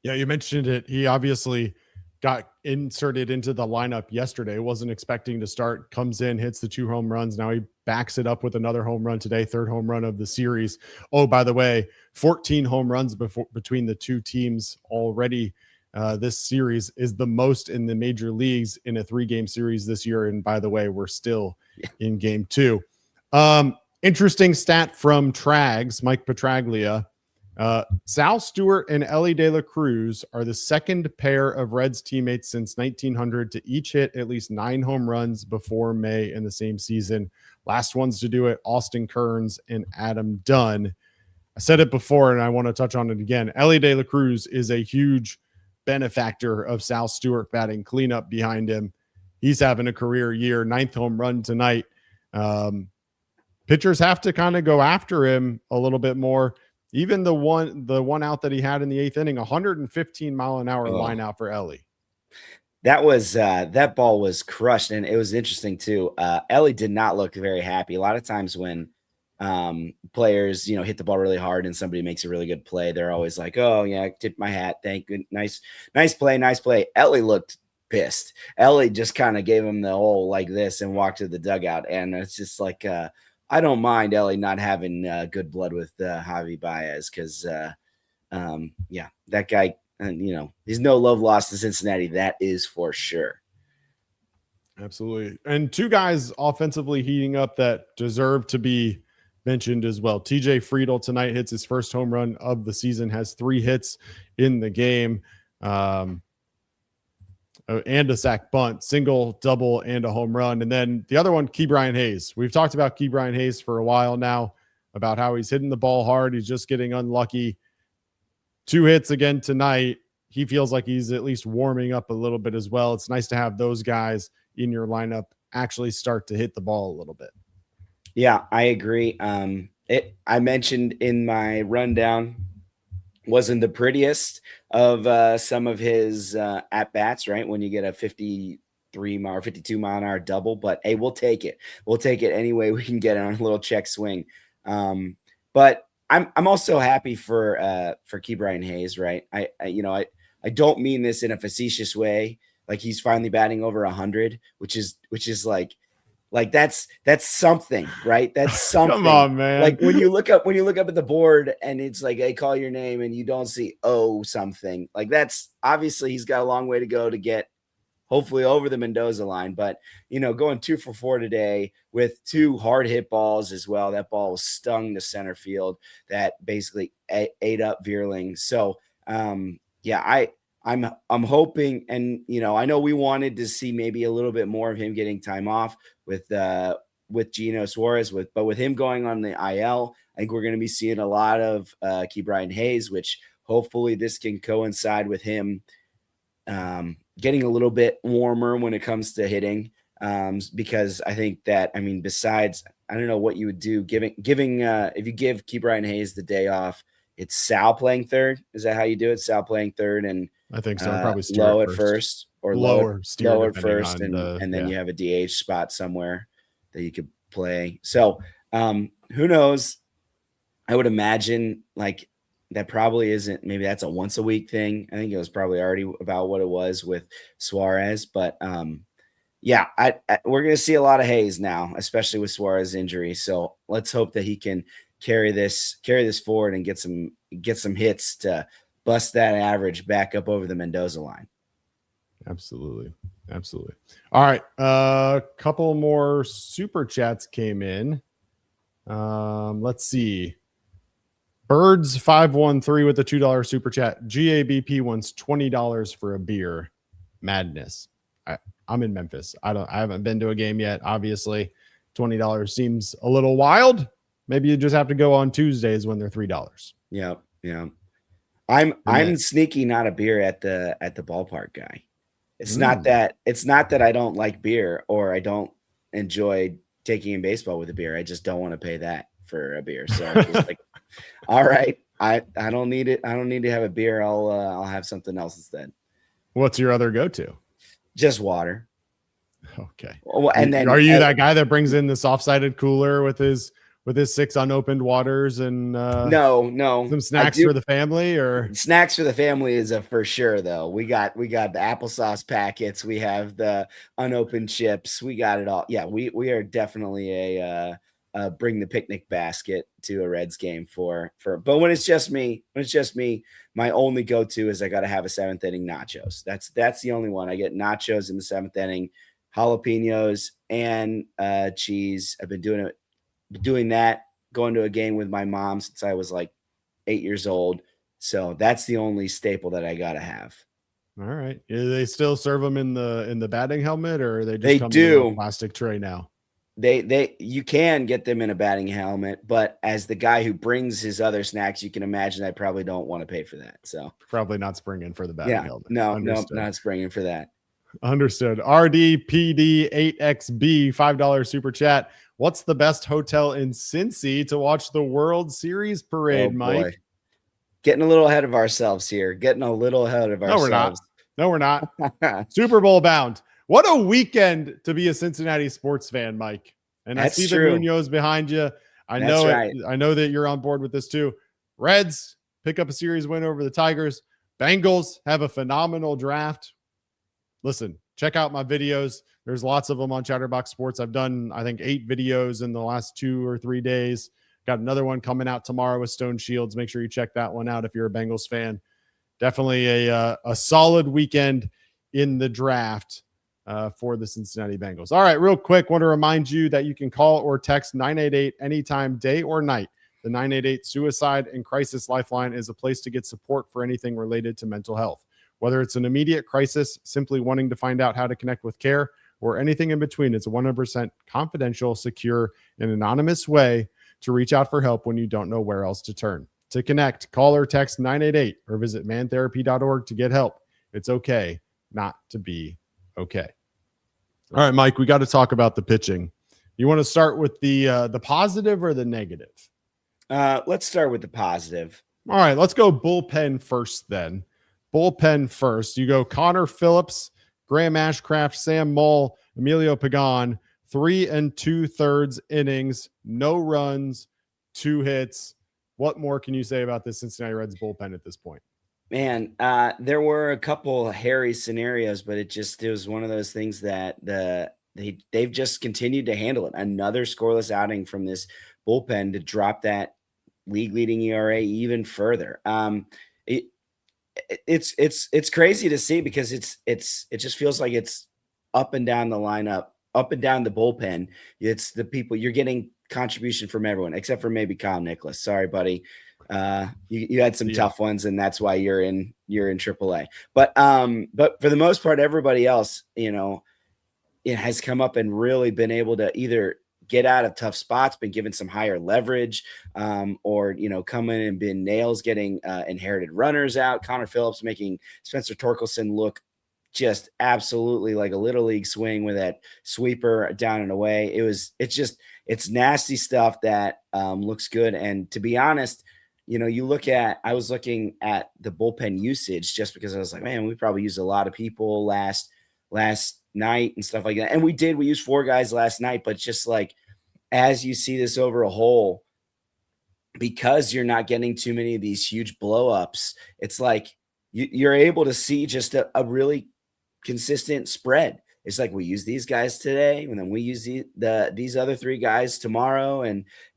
A: Yeah, you mentioned it. He obviously got inserted into the lineup yesterday. Wasn't expecting to start, comes in, hits the 2 home runs. Now he backs it up with another home run today, 3rd home run of the series. Oh, by the way, 14 home runs between the two teams already. This series is the most in the major leagues in a 3-game series this year. And by the way, we're still in game 2. Interesting stat from Trags, Mike Petraglia. Sal Stewart and Ellie De La Cruz are the second pair of Reds teammates since 1900 to each hit at least 9 home runs before May in the same season. Last ones to do it, Austin Kearns and Adam Dunn. I said it before, and I want to touch on it again. Ellie De La Cruz is a huge benefactor of Sal Stewart batting cleanup behind him. He's having a career year, 9th home run tonight. Pitchers have to kind of go after him a little bit more. Even the one out that he had in the 8th inning, 115 mile an hour line out for Ellie.
B: That was that ball was crushed, and it was interesting too. Ellie did not look very happy. A lot of times when players, hit the ball really hard and somebody makes a really good play, they're always like, "Oh yeah, tip my hat, thank you, nice play." Ellie looked pissed. Ellie just kind of gave him the old like this and walked to the dugout, and it's just like. I don't mind Ellie not having good blood with Javi Baez because, that guy, he's no love lost to Cincinnati. That is for sure.
A: Absolutely. And 2 guys offensively heating up that deserve to be mentioned as well. TJ Friedel tonight hits his first home run of the season, has 3 hits in the game. And a sack bunt, single, double, and a home run. And then the other one, Ke'Bryan Hayes. We've talked about Ke'Bryan Hayes for a while now, about how he's hitting the ball hard. He's just getting unlucky. 2 hits again tonight. He feels like he's at least warming up a little bit as well. It's nice to have those guys in your lineup actually start to hit the ball a little bit.
B: Yeah, I agree. I mentioned in my rundown, wasn't the prettiest of some of his at-bats, right? When you get a 53 mile or 52 mile an hour double, but hey, we'll take it. We'll take it any way we can get it on a little check swing. But I'm also happy for Ke'Bryan Hayes, right? I don't mean this in a facetious way. Like he's finally batting over 100, which is like that's something, right? That's something.
A: Come on, man.
B: Like when you look up at the board and it's like, hey, call your name and you don't see something. Like that's obviously he's got a long way to go to get hopefully over the Mendoza line. But going 2 for 4 today with 2 hard hit balls as well. That ball was stung to center field. That basically ate up Veerling. So I'm hoping, and I know we wanted to see maybe a little bit more of him getting time off with Gino Suarez, but with him going on the IL, I think we're going to be seeing a lot of Ke'Bryan Hayes, which hopefully this can coincide with him getting a little bit warmer when it comes to hitting, because I think that besides, I don't know what you would do giving if you give Ke'Bryan Hayes the day off. It's Sal playing third. Is that how you do it? Sal playing third, and
A: I think so. Probably
B: Low at first, or lower at first, and then you have a DH spot somewhere that you could play. So who knows? I would imagine like that probably isn't. Maybe that's a once a week thing. I think it was probably already about what it was with Suarez, but we're going to see a lot of Hayes now, especially with Suarez's injury. So let's hope that he can carry this forward and get some hits to bust that average back up over the Mendoza line.
A: Absolutely. All right. A couple more super chats came in. Let's see. Birds 513 with a $2 super chat. GABP wants $20 for a beer. Madness. I'm in Memphis. I haven't been to a game yet. Obviously, $20 seems a little wild. Maybe you just have to go on Tuesdays when they're $3.
B: Yeah. I'm sneaky not a beer at the ballpark guy. It's not that I don't like beer or I don't enjoy taking in baseball with a beer. I just don't want to pay that for a beer. So I'm just like, all right, I don't need it. I don't need to have a beer. I'll have something else instead.
A: What's your other go-to?
B: Just water.
A: Okay.
B: Well, and then
A: are you that guy that brings in the soft-sided cooler with his 6 unopened waters and
B: no
A: some snacks for the family? Or
B: snacks for the family is a for sure though. We got the applesauce packets, we have the unopened chips, we got it all. Yeah, we are definitely a bring the picnic basket to a Reds game for but when it's just me, my only go-to is I got to have a 7th inning nachos. That's the only one. I get nachos in the 7th inning, jalapenos and cheese. I've been doing that, going to a game with my mom since I was like 8 years old. So that's the only staple that I got to have.
A: All right. Do they still serve them in the batting helmet, or are they just come
B: do
A: in a plastic tray now?
B: You can get them in a batting helmet, but as the guy who brings his other snacks, you can imagine I probably don't want to pay for that. So
A: probably not springing for the batting helmet.
B: No, not springing for that.
A: Understood. RDPD8XB, $5 super chat. What's the best hotel in Cincy to watch the World Series parade, Mike? Boy.
B: Getting a little ahead of ourselves here. No, we're
A: not. Super Bowl bound. What a weekend to be a Cincinnati sports fan, Mike. And that's I see true. The Munoz behind you. I know that you're on board with this too. Reds pick up a series win over the Tigers. Bengals have a phenomenal draft. Listen, check out my videos. There's lots of them on Chatterbox Sports. I've done, I think, 8 videos in the last 2 or 3 days. Got another one coming out tomorrow with Stone Shields. Make sure you check that one out if you're a Bengals fan. Definitely a solid weekend in the draft for the Cincinnati Bengals. All right, real quick, want to remind you that you can call or text 988 anytime, day or night. The 988 Suicide and Crisis Lifeline is a place to get support for anything related to mental health. Whether it's an immediate crisis, simply wanting to find out how to connect with care, or anything in between, it's a 100% confidential, secure, and anonymous way to reach out for help when you don't know where else to turn. To connect, call or text 988 or visit mantherapy.org to get help. It's okay not to be okay. All right, Mike, we got to talk about the pitching. You want to start with the positive or the negative?
B: Let's start with the positive.
A: All right, let's go bullpen first then. Bullpen first. You go Connor Phillips, Graham Ashcraft, Sam Moll, Emilio Pagan, 3 2/3 innings, no runs, 2 hits. What more can you say about the Cincinnati Reds bullpen at this point?
B: Man, there were a couple hairy scenarios, but it was one of those things that they've just continued to handle it. Another scoreless outing from this bullpen to drop that league leading ERA even further. It's crazy to see because it just feels like it's up and down the lineup, up and down the bullpen. It's the people you're getting contribution from everyone except for maybe Kyle Nicholas. Sorry, buddy. You had some tough ones, and that's why you're in AAA. But for the most part, everybody else, it has come up and really been able to either get out of tough spots, been given some higher leverage, or come in and been nails getting inherited runners out. Connor Phillips making Spencer Torkelson look just absolutely like a little league swing with that sweeper down and away. It's nasty stuff that looks good. And to be honest, I was looking at the bullpen usage just because I was like, man, we probably used a lot of people last night and stuff like that. And we used 4 guys last night, but just like, as you see this over a whole, because you're not getting too many of these huge blow-ups, it's like you're able to see just a really consistent spread. It's like we use these guys today, and then we use these other 3 guys tomorrow.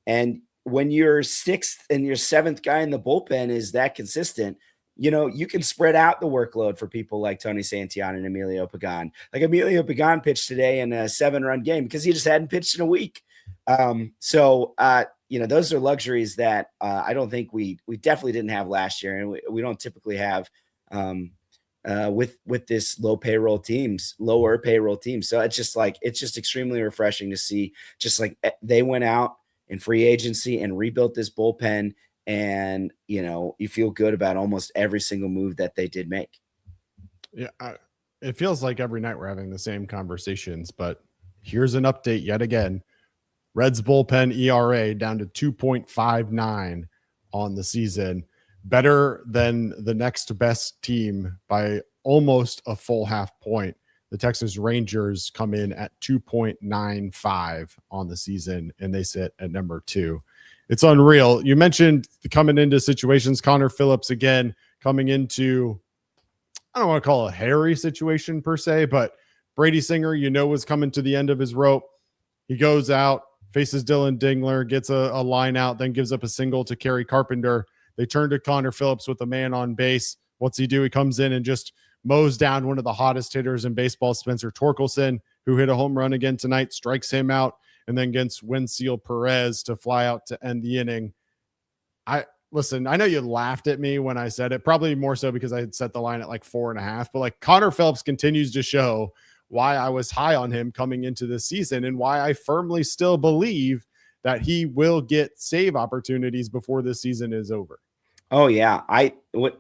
B: And when your 6th and your 7th guy in the bullpen is that consistent, you can spread out the workload for people like Tony Santillan and Emilio Pagan. Like Emilio Pagan pitched today in a 7-run game because he just hadn't pitched in a week. Those are luxuries that I don't think we definitely didn't have last year, and we don't typically have with this lower payroll teams. So it's just extremely refreshing to see. Just like they went out in free agency and rebuilt this bullpen, and you feel good about almost every single move that they did make.
A: Yeah, it feels like every night we're having the same conversations, but here's an update yet again. Reds bullpen ERA down to 2.59 on the season. better than the next best team by almost a full half point. The Texas Rangers come in at 2.95 on the season, and they sit at number 2. It's unreal. You mentioned coming into situations, Connor Phillips again coming into, I don't want to call it a hairy situation per se, but Brady Singer, was coming to the end of his rope. He goes out, faces Dylan Dingler, gets a line out, then gives up a single to Kerry Carpenter. They turn to Connor Phillips with a man on base. What's he do? He comes in and just mows down one of the hottest hitters in baseball, Spencer Torkelson, who hit a home run again tonight, strikes him out, and then gets Wensiel Perez to fly out to end the inning. Listen, I know you laughed at me when I said it, probably more so because I had set the line at like 4.5, but like Connor Phillips continues to show why I was high on him coming into this season and why I firmly still believe that he will get save opportunities before this season is over.
B: Oh yeah.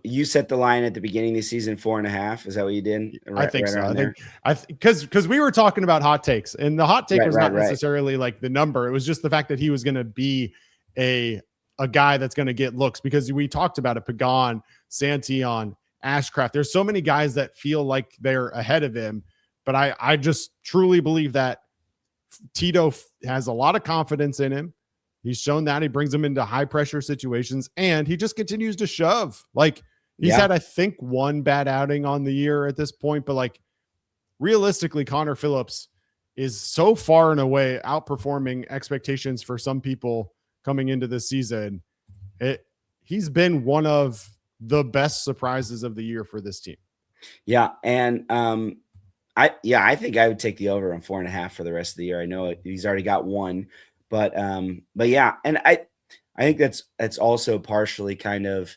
B: You set the line at the beginning of the season 4.5. Is that what you did?
A: I think so. I think because we were talking about hot takes, and the hot take was not necessarily like the number. It was just the fact that he was going to be a guy that's going to get looks, because we talked about it. Pagan, Santillan, Ashcraft. There's so many guys that feel like they're ahead of him, but I just truly believe that Tito has a lot of confidence in him. He's shown that. He brings him into high pressure situations, and he just continues to shove. Like he's had, I think, one bad outing on the year at this point, but like realistically, Connor Phillips is so far and away outperforming expectations for some people coming into this season. He's been one of the best surprises of the year for this team.
B: Yeah. And I think I would take the over on 4.5 for the rest of the year. I know he's already got one. But yeah, and I think that's also partially kind of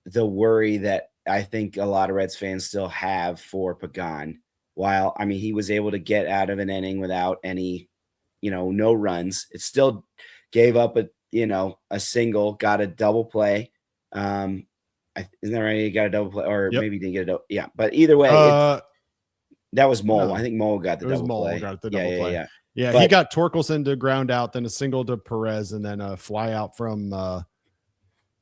B: the worry that I think a lot of Reds fans still have for Pagan. While I mean he was able to get out of an inning without any, no runs, it still gave up a single, got a double play. Isn't that right? He got a double play, or maybe he didn't get a double. Yeah, but either way, that was Mole. No, I think Mole got the double play.
A: Yeah, but he got Torkelson to ground out, then a single to Perez, and then a fly out from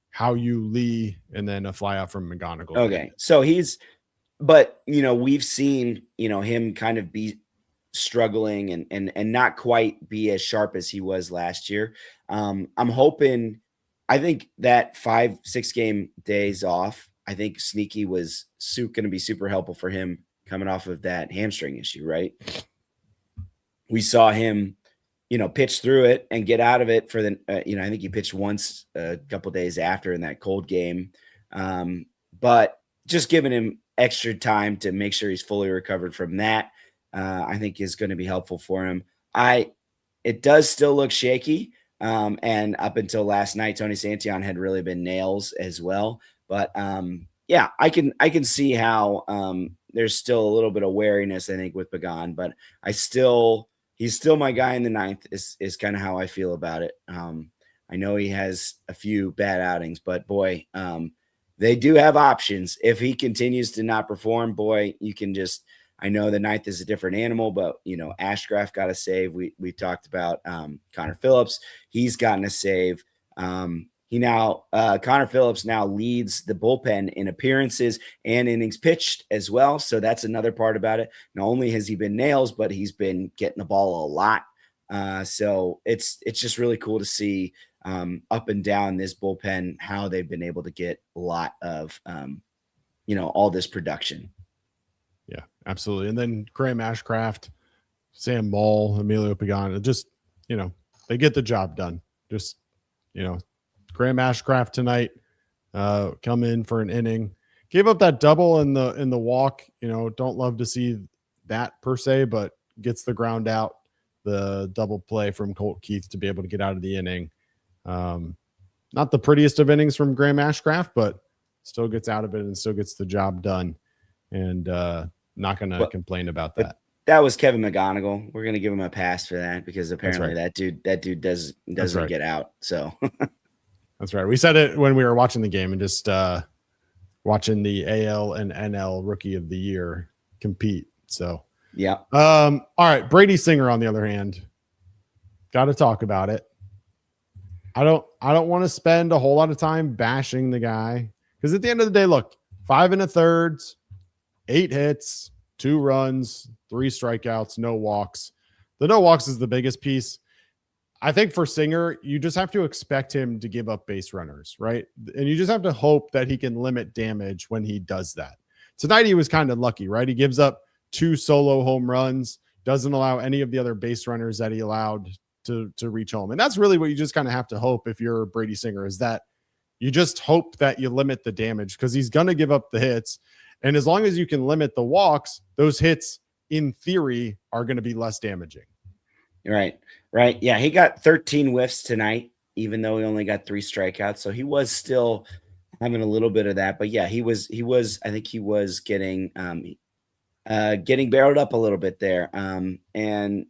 A: Hao-Yu Lee, and then a fly out from McGonigle.
B: Okay, so we've seen, him kind of be struggling and not quite be as sharp as he was last year. I'm hoping, I think that 5-6 game days off, I think Sneaky was going to be super helpful for him coming off of that hamstring issue, right? We saw him, pitch through it and get out of it for the, I think he pitched once a couple days after in that cold game. But just giving him extra time to make sure he's fully recovered from that, I think is going to be helpful for him. It does still look shaky. And up until last night, Tony Santillan had really been nails as well. But yeah, I can see how there's still a little bit of wariness, I think, with Pagan, but he's still my guy in the 9th is kind of how I feel about it. I know he has a few bad outings, but boy, they do have options. If he continues to not perform, boy, you can just, I know the 9th is a different animal, but Ashcraft got a save. We talked about Connor Phillips. He's gotten a save. Connor Phillips now leads the bullpen in appearances and innings pitched as well. So that's another part about it. Not only has he been nails, but he's been getting the ball a lot. So it's just really cool to see up and down this bullpen, how they've been able to get a lot of, all this production.
A: Yeah, absolutely. And then Graham Ashcraft, Sam Moll, Emilio Pagan, just, they get the job done. Just, Graham Ashcraft tonight, come in for an inning, gave up that double in the walk. Don't love to see that per se, but gets the ground out, the double play from Colt Keith to be able to get out of the inning. Not the prettiest of innings from Graham Ashcraft, but still gets out of it and still gets the job done. And not going to complain about that.
B: That was Kevin McGonigle. We're going to give him a pass for that because apparently that dude doesn't get out. So.
A: That's right. We said it when we were watching the game and just watching the AL and NL Rookie of the Year compete. So,
B: yeah.
A: All right. Brady Singer, on the other hand, got to talk about it. I don't want to spend a whole lot of time bashing the guy, because at the end of the day, look, 5 1/3, 8 hits, 2 runs, 3 strikeouts, no walks. The no walks is the biggest piece. I think for Singer, you just have to expect him to give up base runners, right? And you just have to hope that he can limit damage when he does that. Tonight, he was kind of lucky, right? He gives up 2 solo home runs, doesn't allow any of the other base runners that he allowed to reach home. And that's really what you just kind of have to hope if you're Brady Singer, is that you just hope that you limit the damage, because he's going to give up the hits. And as long as you can limit the walks, those hits in theory are going to be less damaging.
B: Right. Yeah, he got 13 whiffs tonight, even though he only got 3 strikeouts. So he was still having a little bit of that. But yeah, he was I think he was getting barreled up a little bit there. And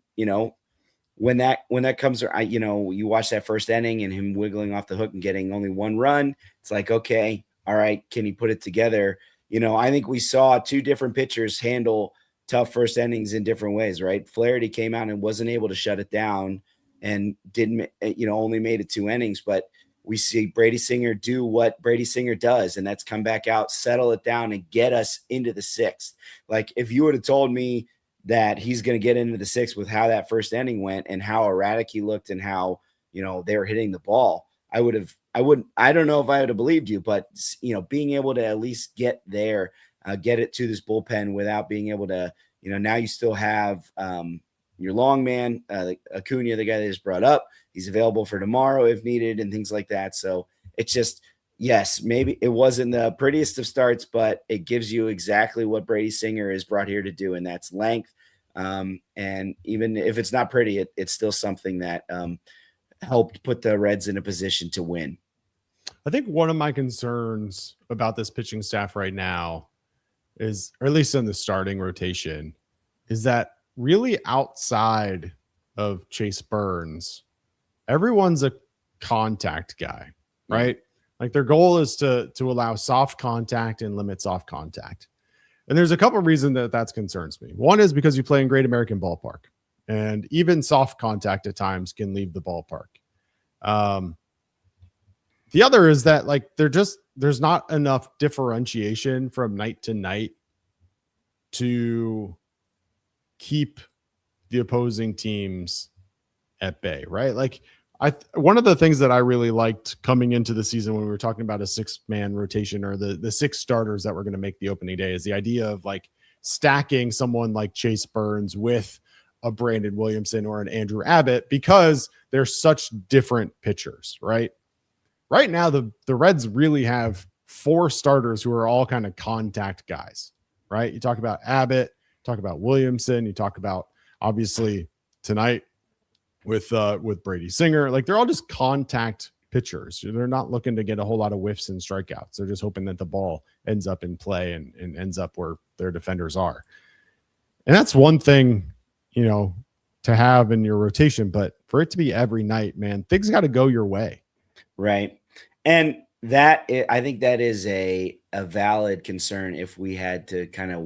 B: when that comes, you watch that first inning and him wiggling off the hook and getting only 1 run, it's like, okay, all right, can he put it together? I think we saw 2 different pitchers handle tough first innings in different ways, right? Flaherty came out and wasn't able to shut it down and didn't, only made it 2 innings, but we see Brady Singer do what Brady Singer does, and that's come back out, settle it down, and get us into the 6th. Like, if you would have told me that he's going to get into the 6th with how that first inning went and how erratic he looked and how, they were hitting the ball, I don't know if I would have believed you, but, being able to at least get there, get it to this bullpen without being able to, now you still have your long man, Acuna, the guy that just brought up. He's available for tomorrow if needed and things like that. So it's just, yes, maybe it wasn't the prettiest of starts, but it gives you exactly what Brady Singer is brought here to do, and that's length. And even if it's not pretty, it's still something that helped put the Reds in a position to win.
A: I think one of my concerns about this pitching staff right now is, or at least in the starting rotation, is that really outside of Chase Burns, everyone's a contact guy, right? Like, their goal is to allow soft contact and limit soft contact. And there's a couple of reasons that concerns me. One is because you play in Great American Ballpark, and even soft contact at times can leave the ballpark. The other is that, like, there's not enough differentiation from night to night to keep the opposing teams at bay, right? Like, one of the things that I really liked coming into the season when we were talking about a 6-man rotation, or the 6 starters that were going to make the opening day, is the idea of, like, stacking someone like Chase Burns with a Brandon Williamson or an Andrew Abbott, because they're such different pitchers, right? Right now, the Reds really have 4 starters who are all kind of contact guys, right? You talk about Abbott, talk about Williamson, you talk about, obviously, tonight with Brady Singer. Like, they're all just contact pitchers. They're not looking to get a whole lot of whiffs and strikeouts. They're just hoping that the ball ends up in play and ends up where their defenders are. And that's one thing, to have in your rotation, but for it to be every night, man, things got to go your way.
B: Right. And I think that is a valid concern if we had to kind of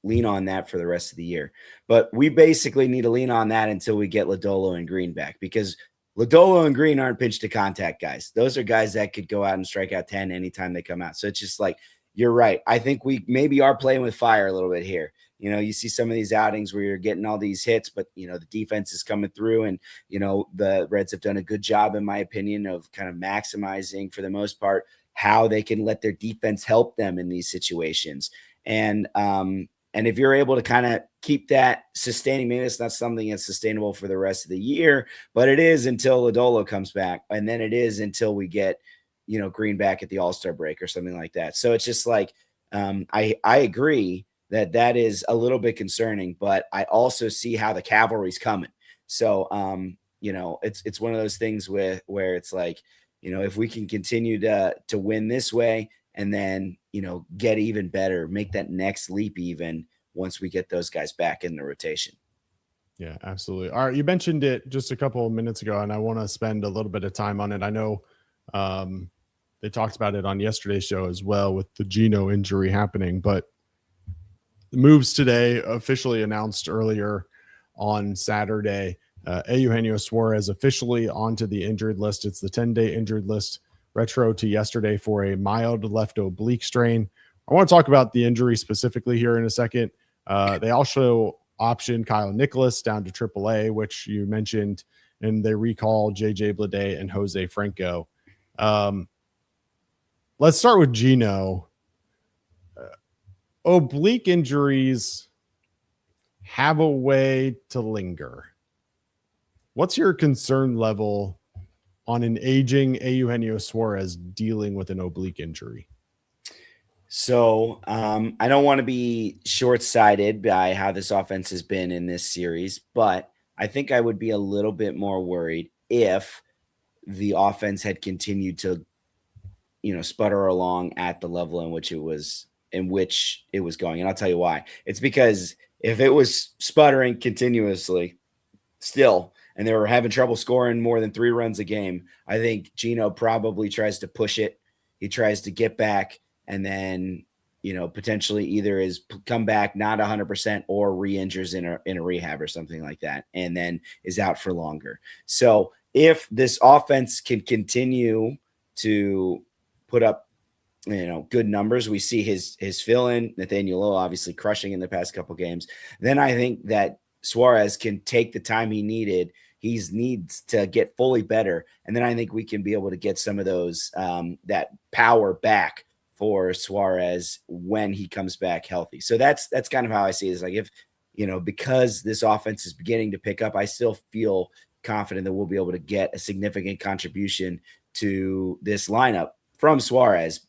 B: lean on that for the rest of the year. But we basically need to lean on that until we get Lodolo and Greene back, because Lodolo and Greene aren't pitch to contact guys. Those are guys that could go out and strike out 10 anytime they come out. So it's just like, you're right. I think we maybe are playing with fire a little bit here. You see some of these outings where you're getting all these hits, but, the defense is coming through, and, the Reds have done a good job, in my opinion, of kind of maximizing, for the most part, how they can let their defense help them in these situations. And if you're able to kind of keep that sustaining, maybe it's not something that's sustainable for the rest of the year, but it is until Lodolo comes back. And then it is until we get, Greene back at the All-Star break or something like that. So it's just like, I agree that is a little bit concerning, but I also see how the cavalry's coming. So, it's one of those things where it's like, if we can continue to win this way, and then, get even better, make that next leap even once we get those guys back in the rotation.
A: Yeah, absolutely. All right. You mentioned it just a couple of minutes ago, and I want to spend a little bit of time on it. I know they talked about it on yesterday's show as well, with the Geno injury happening, but the moves today officially announced earlier on Saturday Eugenio Suarez officially onto the injured list. It's the 10-day injured list, retro to yesterday, for a mild left oblique strain. I want to talk about the injury specifically here in a second. They also optioned Kyle Nicholas down to AAA, which you mentioned, and they recall JJ Bleday and Jose Franco. Let's start with Gino. Oblique injuries have a way to linger. What's your concern level on an aging Eugenio Suarez dealing with an oblique injury?
B: So I don't want to be short-sighted by how this offense has been in this series, but I think I would be a little bit more worried if the offense had continued to, sputter along at the level in which it was going. And I'll tell you why. It's because if it was sputtering continuously still, and they were having trouble scoring more than 3 runs a game, I think Gino probably tries to push it. He tries to get back, and then, potentially either is come back not 100% or re-injures in a rehab or something like that, and then is out for longer. So if this offense can continue to put up, good numbers, we see his fill-in, Nathaniel Lowe obviously crushing in the past couple games, then I think that Suarez can take the time he needed. He needs to get fully better. And then I think we can be able to get some of those, that power back for Suarez when he comes back healthy. So that's kind of how I see it. Is like, if, because this offense is beginning to pick up, I still feel confident that we'll be able to get a significant contribution to this lineup from Suarez.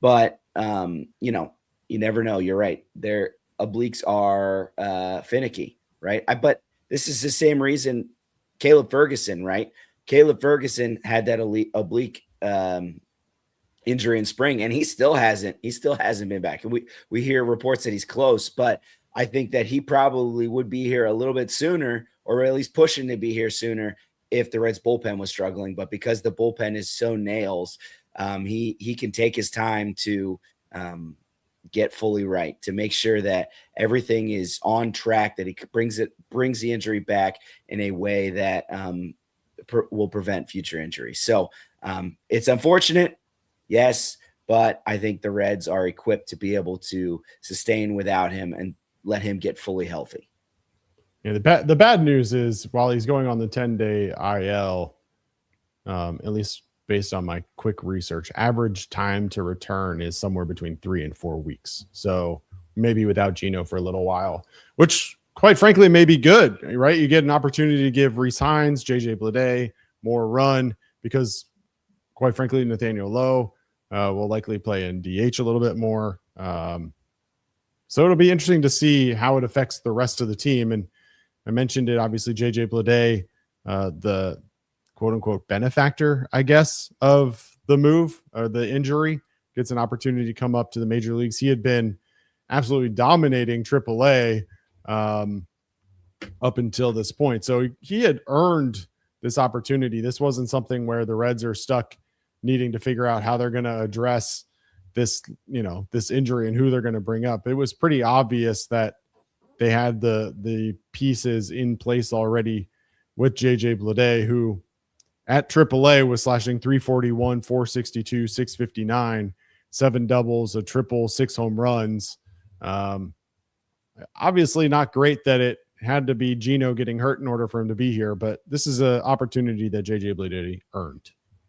B: But, you never know. You're right. Their obliques are finicky, right? But this is the same reason Caleb Ferguson, right? Caleb Ferguson had that oblique injury in spring, and he still hasn't been back. And we hear reports that he's close, but I think that he probably would be here a little bit sooner, or at least pushing to be here sooner, if the Reds bullpen was struggling. But because the bullpen is so nails, he can take his time to get fully right, to make sure that everything is on track, that he brings the injury back in a way that will prevent future injury. So it's unfortunate, yes, but I think the Reds are equipped to be able to sustain without him and let him get fully healthy.
A: Yeah, the bad news is, while he's going on the 10-day IL, at least based on my quick research, average time to return is somewhere between 3 and 4 weeks. So maybe without Gino for a little while, which quite frankly may be good, right? You get an opportunity to give Rhys Hines, JJ Bleday more run, because quite frankly, Nathaniel Lowe will likely play in DH a little bit more. So it'll be interesting to see how it affects the rest of the team. And I mentioned it, obviously, JJ Bleday, the quote unquote benefactor, I guess, of the move or the injury, gets an opportunity to come up to the major leagues. He had been absolutely dominating AAA up until this point. So he had earned this opportunity. This wasn't something where the Reds are stuck needing to figure out how they're going to address this, this injury and who they're going to bring up. It was pretty obvious that they had the pieces in place already with JJ Bleday, who at AAA was slashing 341, 462, 659, 7 doubles, a triple, 6 home runs. Obviously not great that it had to be Gino getting hurt in order for him to be here, but this is an opportunity that JJ Bleday earned.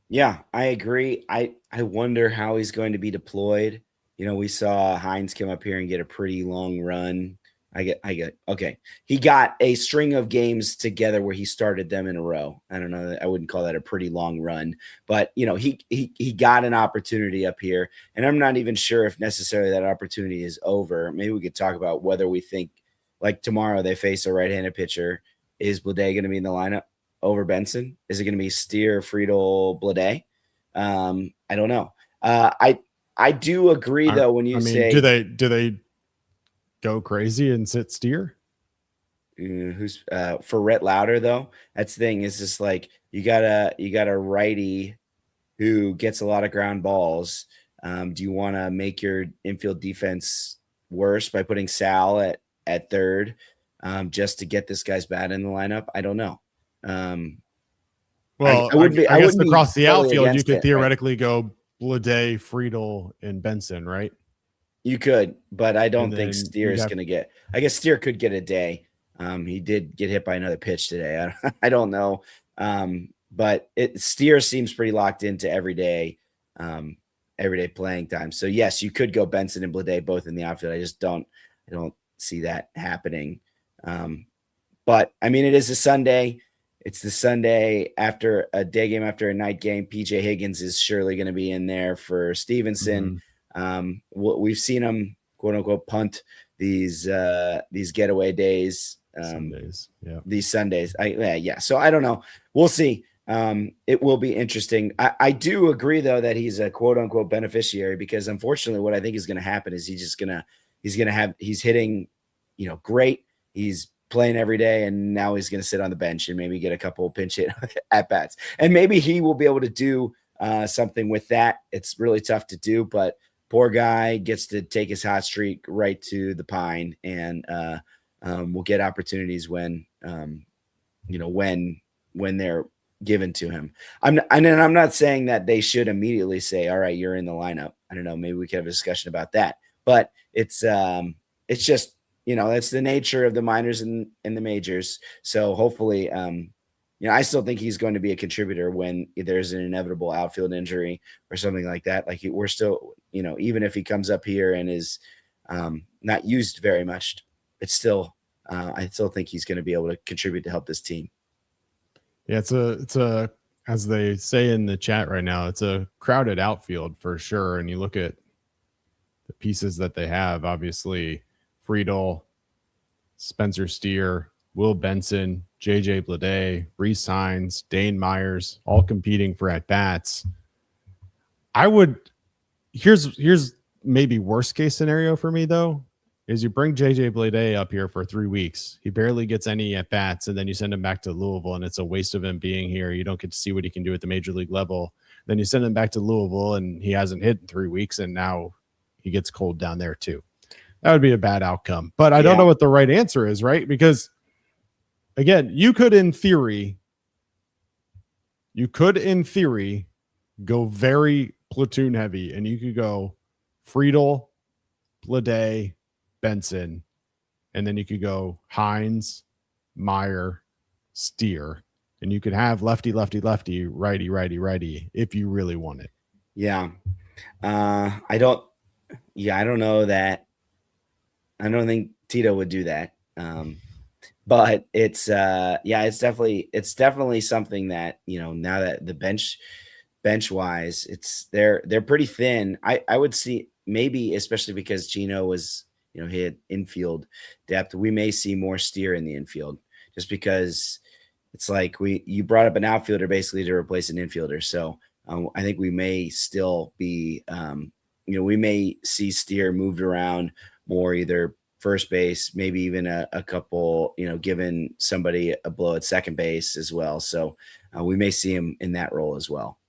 B: Yeah, I agree. I wonder how he's going to be deployed. We saw Hines come up here and get a pretty long run. Okay. He got a string of games together where he started them in a row. I don't know. I wouldn't call that a pretty long run, but he got an opportunity up here, and I'm not even sure if necessarily that opportunity is over. Maybe we could talk about whether we think, like, tomorrow they face a right-handed pitcher. Is Bleday going to be in the lineup over Benson? Is it going to be Steer, Friedel, Bleday? I don't know. I do agree though, when you say,
A: do they go crazy and sit Steer?
B: Who's for Rhett Lauder though? That's the thing, is just like, you got a righty who gets a lot of ground balls. Do you want to make your infield defense worse by putting Sal at third, just to get this guy's bat in the lineup? I don't know.
A: Well,
B: I wouldn't be.
A: I
B: I
A: guess
B: wouldn't be
A: across the
B: totally
A: outfield, you
B: against
A: could
B: it,
A: theoretically go Blade, Friedel, and Benson, right?
B: You could, but I don't
A: And
B: think
A: then
B: Steer
A: you'd
B: is
A: have-
B: going to get. I guess Steer could get a day. He did get hit by another pitch today. I don't know, but Steer seems pretty locked into everyday playing time. So yes, you could go Benson and Blade both in the outfield. I don't see that happening. But I mean, it is a Sunday. It's the Sunday after a day game, after a night game. PJ Higgins is surely going to be in there for Stevenson. We've seen him, quote unquote, punt these getaway days,
A: Sundays. Yeah.
B: These Sundays. So I don't know. We'll see. It will be interesting. I do agree though that he's a quote unquote beneficiary, because unfortunately what I think is going to happen is he's hitting, great. He's playing every day, and now he's going to sit on the bench and maybe get a couple of pinch hit at bats, and maybe he will be able to do something with that. It's really tough to do, but poor guy gets to take his hot streak right to the pine, and will get opportunities when they're given to him. I'm not saying that they should immediately say, all right, you're in the lineup. I don't know. Maybe we could have a discussion about that, but it's just, that's the nature of the minors and the majors. So hopefully, I still think he's going to be a contributor when there's an inevitable outfield injury or something like that. Like we're still, even if he comes up here and is not used very much, it's still, I still think he's going to be able to contribute to help this team.
A: Yeah, it's a, as they say in the chat right now, it's a crowded outfield for sure. And you look at the pieces that they have, obviously Friedel, Spencer Steer, Will Benson, JJ Bleday, Reese Hines, Dane Myers, all competing for at-bats. Here's maybe worst case scenario for me though, is you bring JJ Bleday up here for 3 weeks. He barely gets any at-bats, and then you send him back to Louisville, and it's a waste of him being here. You don't get to see what he can do at the major league level. Then you send him back to Louisville, and he hasn't hit in 3 weeks, and now he gets cold down there too. That would be a bad outcome. But I don't know what the right answer is, right? Because, again, you could, in theory, go very platoon heavy, and you could go Friedel, Bleday, Benson, and then you could go Hines, Meyer, Steer, and you could have lefty, lefty, lefty, righty, righty, righty if you really want it.
B: Yeah. I don't know that. I don't think Tito would do that. But it's definitely something that, now that the bench wise, they're pretty thin. I would see, maybe especially because Gino was, he had infield depth, we may see more Steer in the infield, just because it's like you brought up an outfielder basically to replace an infielder. So I think we may still be, we may see Steer moved around more, either first base, maybe even a couple, giving somebody a blow at second base as well. So we may see him in that role as well.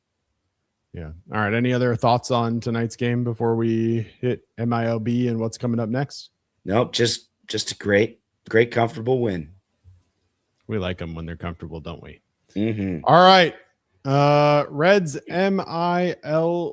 A: Yeah. All right. Any other thoughts on tonight's game before we hit MILB and what's coming up next?
B: Nope. Just a great, comfortable win.
A: We like them when they're comfortable, don't we?
B: Mm-hmm.
A: All right. Reds MILB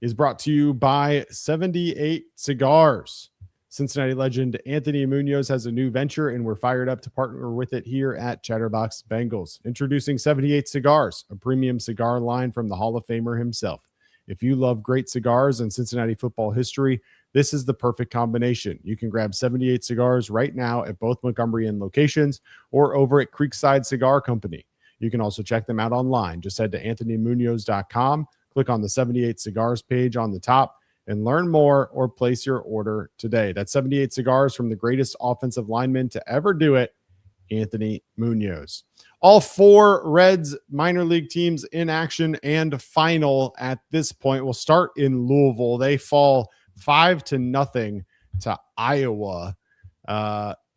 A: is brought to you by 78 Cigars. Cincinnati legend Anthony Munoz has a new venture, and we're fired up to partner with it here at Chatterbox Bengals. Introducing 78 Cigars, a premium cigar line from the Hall of Famer himself. If you love great cigars and Cincinnati football history, this is the perfect combination. You can grab 78 Cigars right now at both Montgomery and locations, or over at Creekside Cigar Company. You can also check them out online. Just head to anthonymunoz.com, click on the 78 Cigars page on the top, and learn more or place your order today. That's 78 Cigars from the greatest offensive lineman to ever do it, Anthony Munoz. All 4 Reds minor league teams in action and final at this point. We'll start in Louisville. They fall 5-0 to Iowa.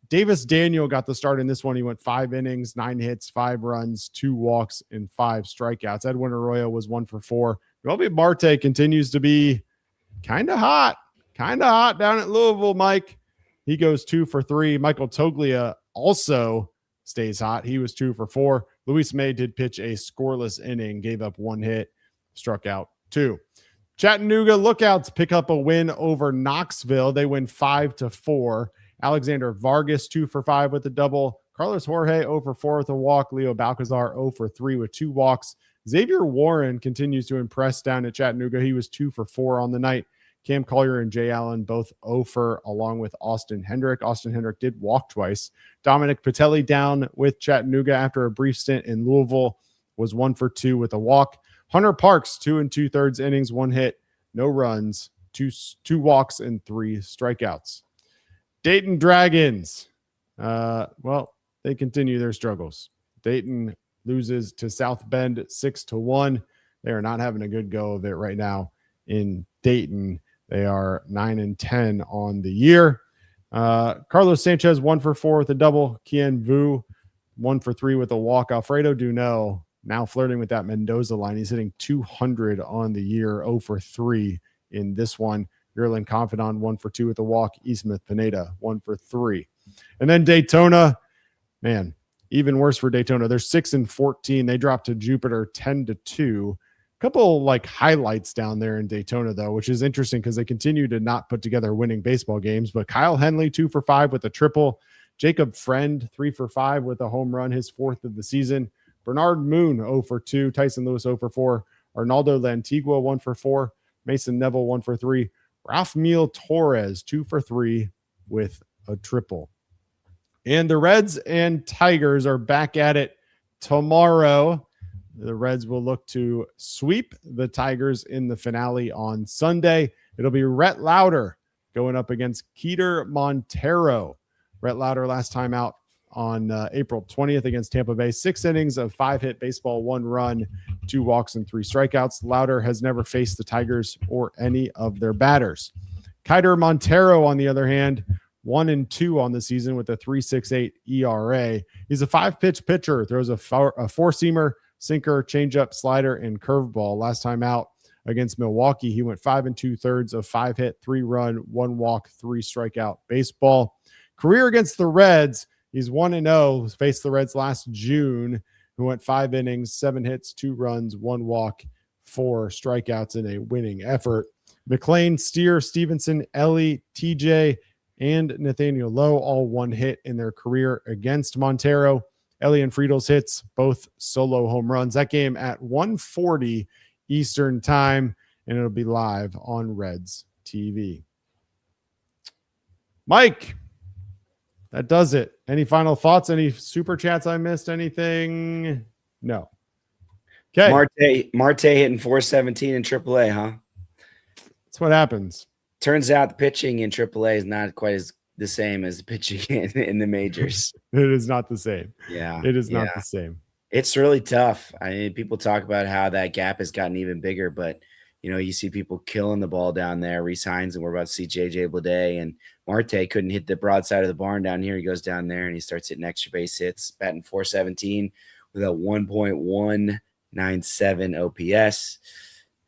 A: Davis Daniel got the start in this one. He went 5 innings, 9 hits, 5 runs, 2 walks, and 5 strikeouts. Edwin Arroyo was 1 for 4. Roby Marte continues to be kind of hot down at Louisville, Mike. He goes 2 for 3. Michael Toglia also stays hot. He was 2 for 4. Luis May did pitch a scoreless inning, gave up 1 hit, struck out 2. Chattanooga Lookouts pick up a win over Knoxville. They win 5-4. Alexander Vargas 2 for 5 with a double. Carlos Jorge 0 for 4 with a walk. Leo Balcazar 0 for 3 with 2 walks. Xavier Warren continues to impress down at Chattanooga. He was 2 for 4 on the night. Cam Collier and Jay Allen both 0 for, along with Austin Hendrick. Austin Hendrick did walk twice. Dominic Patelli down with Chattanooga after a brief stint in Louisville was 1 for 2 with a walk. Hunter Parks 2 2/3 innings, 1 hit, no runs, 2 walks and 3 strikeouts. Dayton Dragons. They continue their struggles. Dayton loses to South Bend 6-1. They are not having a good go of it right now in Dayton. They are 9-10 on the year. Carlos Sanchez 1 for 4 with a double. Kian Vu 1 for 3 with a walk. Alfredo Duno now flirting with that Mendoza line. He's hitting 200 on the year, 0 for 3 in this one. Yerlin Confidant 1 for 2 with a walk. Eastmith Pineda 1 for 3. And then Daytona, man, even worse for Daytona. They're 6-14. They dropped to Jupiter 10-2. Couple like highlights down there in Daytona though, which is interesting because they continue to not put together winning baseball games. But Kyle Henley 2 for 5 with a triple. Jacob Friend 3 for 5 with a home run, his 4th of the season. Bernard Moon 0 for 2. Tyson Lewis 0 for 4. Arnaldo Lantigua 1 for 4. Mason Neville 1 for 3. Ralph Meal Torres 2 for 3 with a triple. And the Reds and Tigers are back at it tomorrow. The Reds will look to sweep the Tigers in the finale on Sunday. It'll be Rhett Lauder going up against Keter Montero. Rhett Lauder last time out on April 20th against Tampa Bay. 6 innings of 5-hit baseball, 1 run, 2 walks, and 3 strikeouts. Lauder has never faced the Tigers or any of their batters. Keter Montero, on the other hand, 1-2 on the season with a 3.68 ERA. He's a 5-pitch pitcher, throws a 4-seamer, sinker, changeup, slider, and curveball. Last time out against Milwaukee, he went 5 2/3 of 5-hit, 3-run, 1 walk, 3 strikeout baseball. Career against the Reds, he's 1-0. Faced the Reds last June, who went 5 innings, 7 hits, 2 runs, 1 walk, 4 strikeouts in a winning effort. McLean, Steer, Stevenson, Ellie, TJ, and Nathaniel Lowe all 1 hit in their career against Montero. Ellie and Friedel's hits, both solo home runs. That game at 1:40 Eastern time, and it'll be live on Reds TV. Mike, that does it. Any final thoughts? Any super chats I missed? Anything? No. Okay.
B: Marte hitting 417 in AAA, huh?
A: That's what happens.
B: Turns out the pitching in AAA is not quite as the same as the pitching in the majors.
A: It is not the same.
B: Yeah.
A: It is not the same.
B: It's really tough. I mean, people talk about how that gap has gotten even bigger, but you see people killing the ball down there, resigns, and we're about to see JJ Bleday, and Marte couldn't hit the broadside of the barn down here. He goes down there and he starts hitting extra base hits, batting 417 with a 1.197 OPS.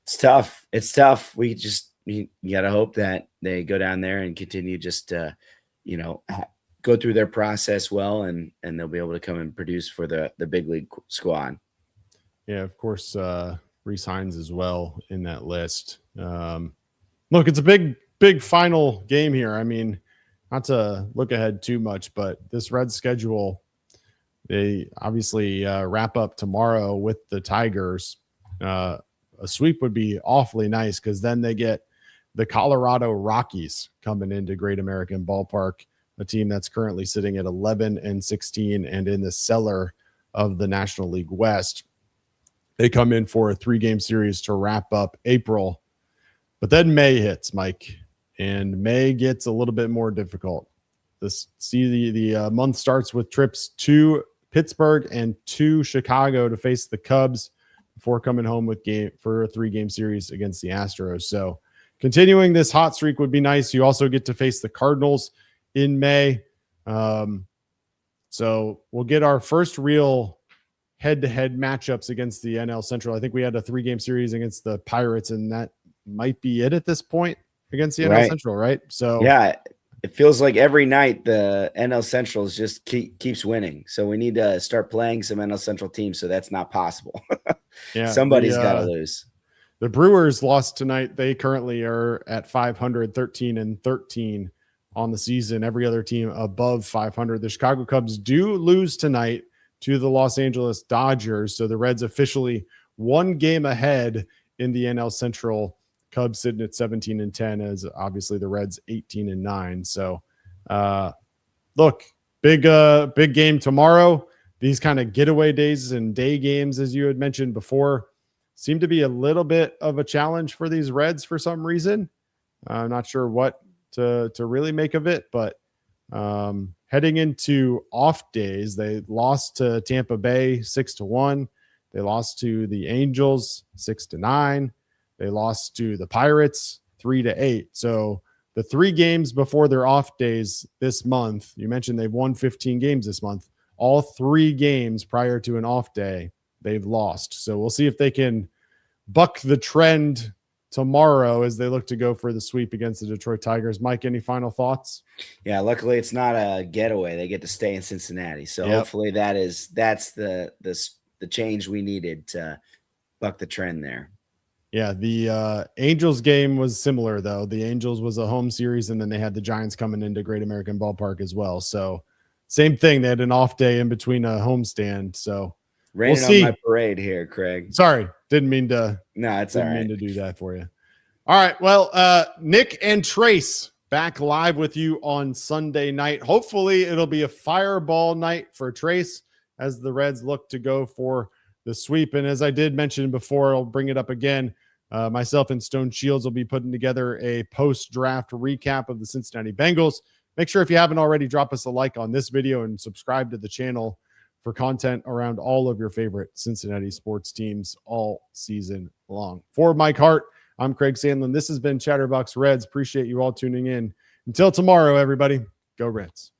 B: It's tough. It's tough. You got to hope that they go down there and continue just go through their process well, and they'll be able to come and produce for the big league squad.
A: Yeah, of course, resigns as well in that list. Look, it's a big final game here. I mean, not to look ahead too much, but this Reds schedule, they obviously wrap up tomorrow with the Tigers. A sweep would be awfully nice because then they get the Colorado Rockies coming into Great American Ballpark, a team that's currently sitting at 11-16 and in the cellar of the National League West. They come in for a 3-game series to wrap up April, but then May hits, Mike, and May gets a little bit more difficult. The month starts with trips to Pittsburgh and to Chicago to face the Cubs before coming home for a 3-game series against the Astros. So continuing this hot streak would be nice. You also get to face the Cardinals in May. So we'll get our first real head-to-head matchups against the NL Central. I think we had a 3-game series against the Pirates, and that might be it at this point against the NL Central, right? So
B: yeah, it feels like every night the NL Central just keeps winning. So we need to start playing some NL Central teams. So that's not possible.
A: Yeah,
B: somebody's got to lose.
A: The Brewers lost tonight. They currently are at 500, 13-13 on the season. Every other team above 500. The Chicago Cubs do lose tonight to the Los Angeles Dodgers. So the Reds officially one game ahead in the NL Central. Cubs sitting at 17-10, as obviously the Reds 18-9. So look, big game tomorrow. These kind of getaway days and day games, as you had mentioned before, seem to be a little bit of a challenge for these Reds for some reason. I'm not sure what to really make of it, but heading into off days, they lost to Tampa Bay 6-1. They lost to the Angels 6-9. They lost to the Pirates 3-8. So the 3 games before their off days this month, you mentioned they've won 15 games this month. All 3 games prior to an off day, they've lost. So we'll see if they can buck the trend tomorrow as they look to go for the sweep against the Detroit Tigers. Mike, any final thoughts?
B: Yeah, luckily it's not a getaway. They get to stay in Cincinnati. So hopefully that's the change we needed to buck the trend there. Yeah,
A: the Angels game was similar, though. The Angels was a home series, and then they had the Giants coming into Great American Ballpark as well. So same thing. They had an off day in between a homestand. So
B: raining
A: we'll see.
B: On my parade here, Craig.
A: Sorry, didn't mean to.
B: No, it's
A: didn't mean to do that for you. All right. Well, Nick and Trace back live with you on Sunday night. Hopefully, it'll be a fireball night for Trace as the Reds look to go for the sweep. And as I did mention before, I'll bring it up again. Myself and Stone Shields will be putting together a post-draft recap of the Cincinnati Bengals. Make sure if you haven't already, drop us a like on this video and subscribe to the channel for content around all of your favorite Cincinnati sports teams all season long. For Mike Hart, I'm Craig Sandlin. This has been Chatterbox Reds. Appreciate you all tuning in. Until tomorrow, everybody, go Reds.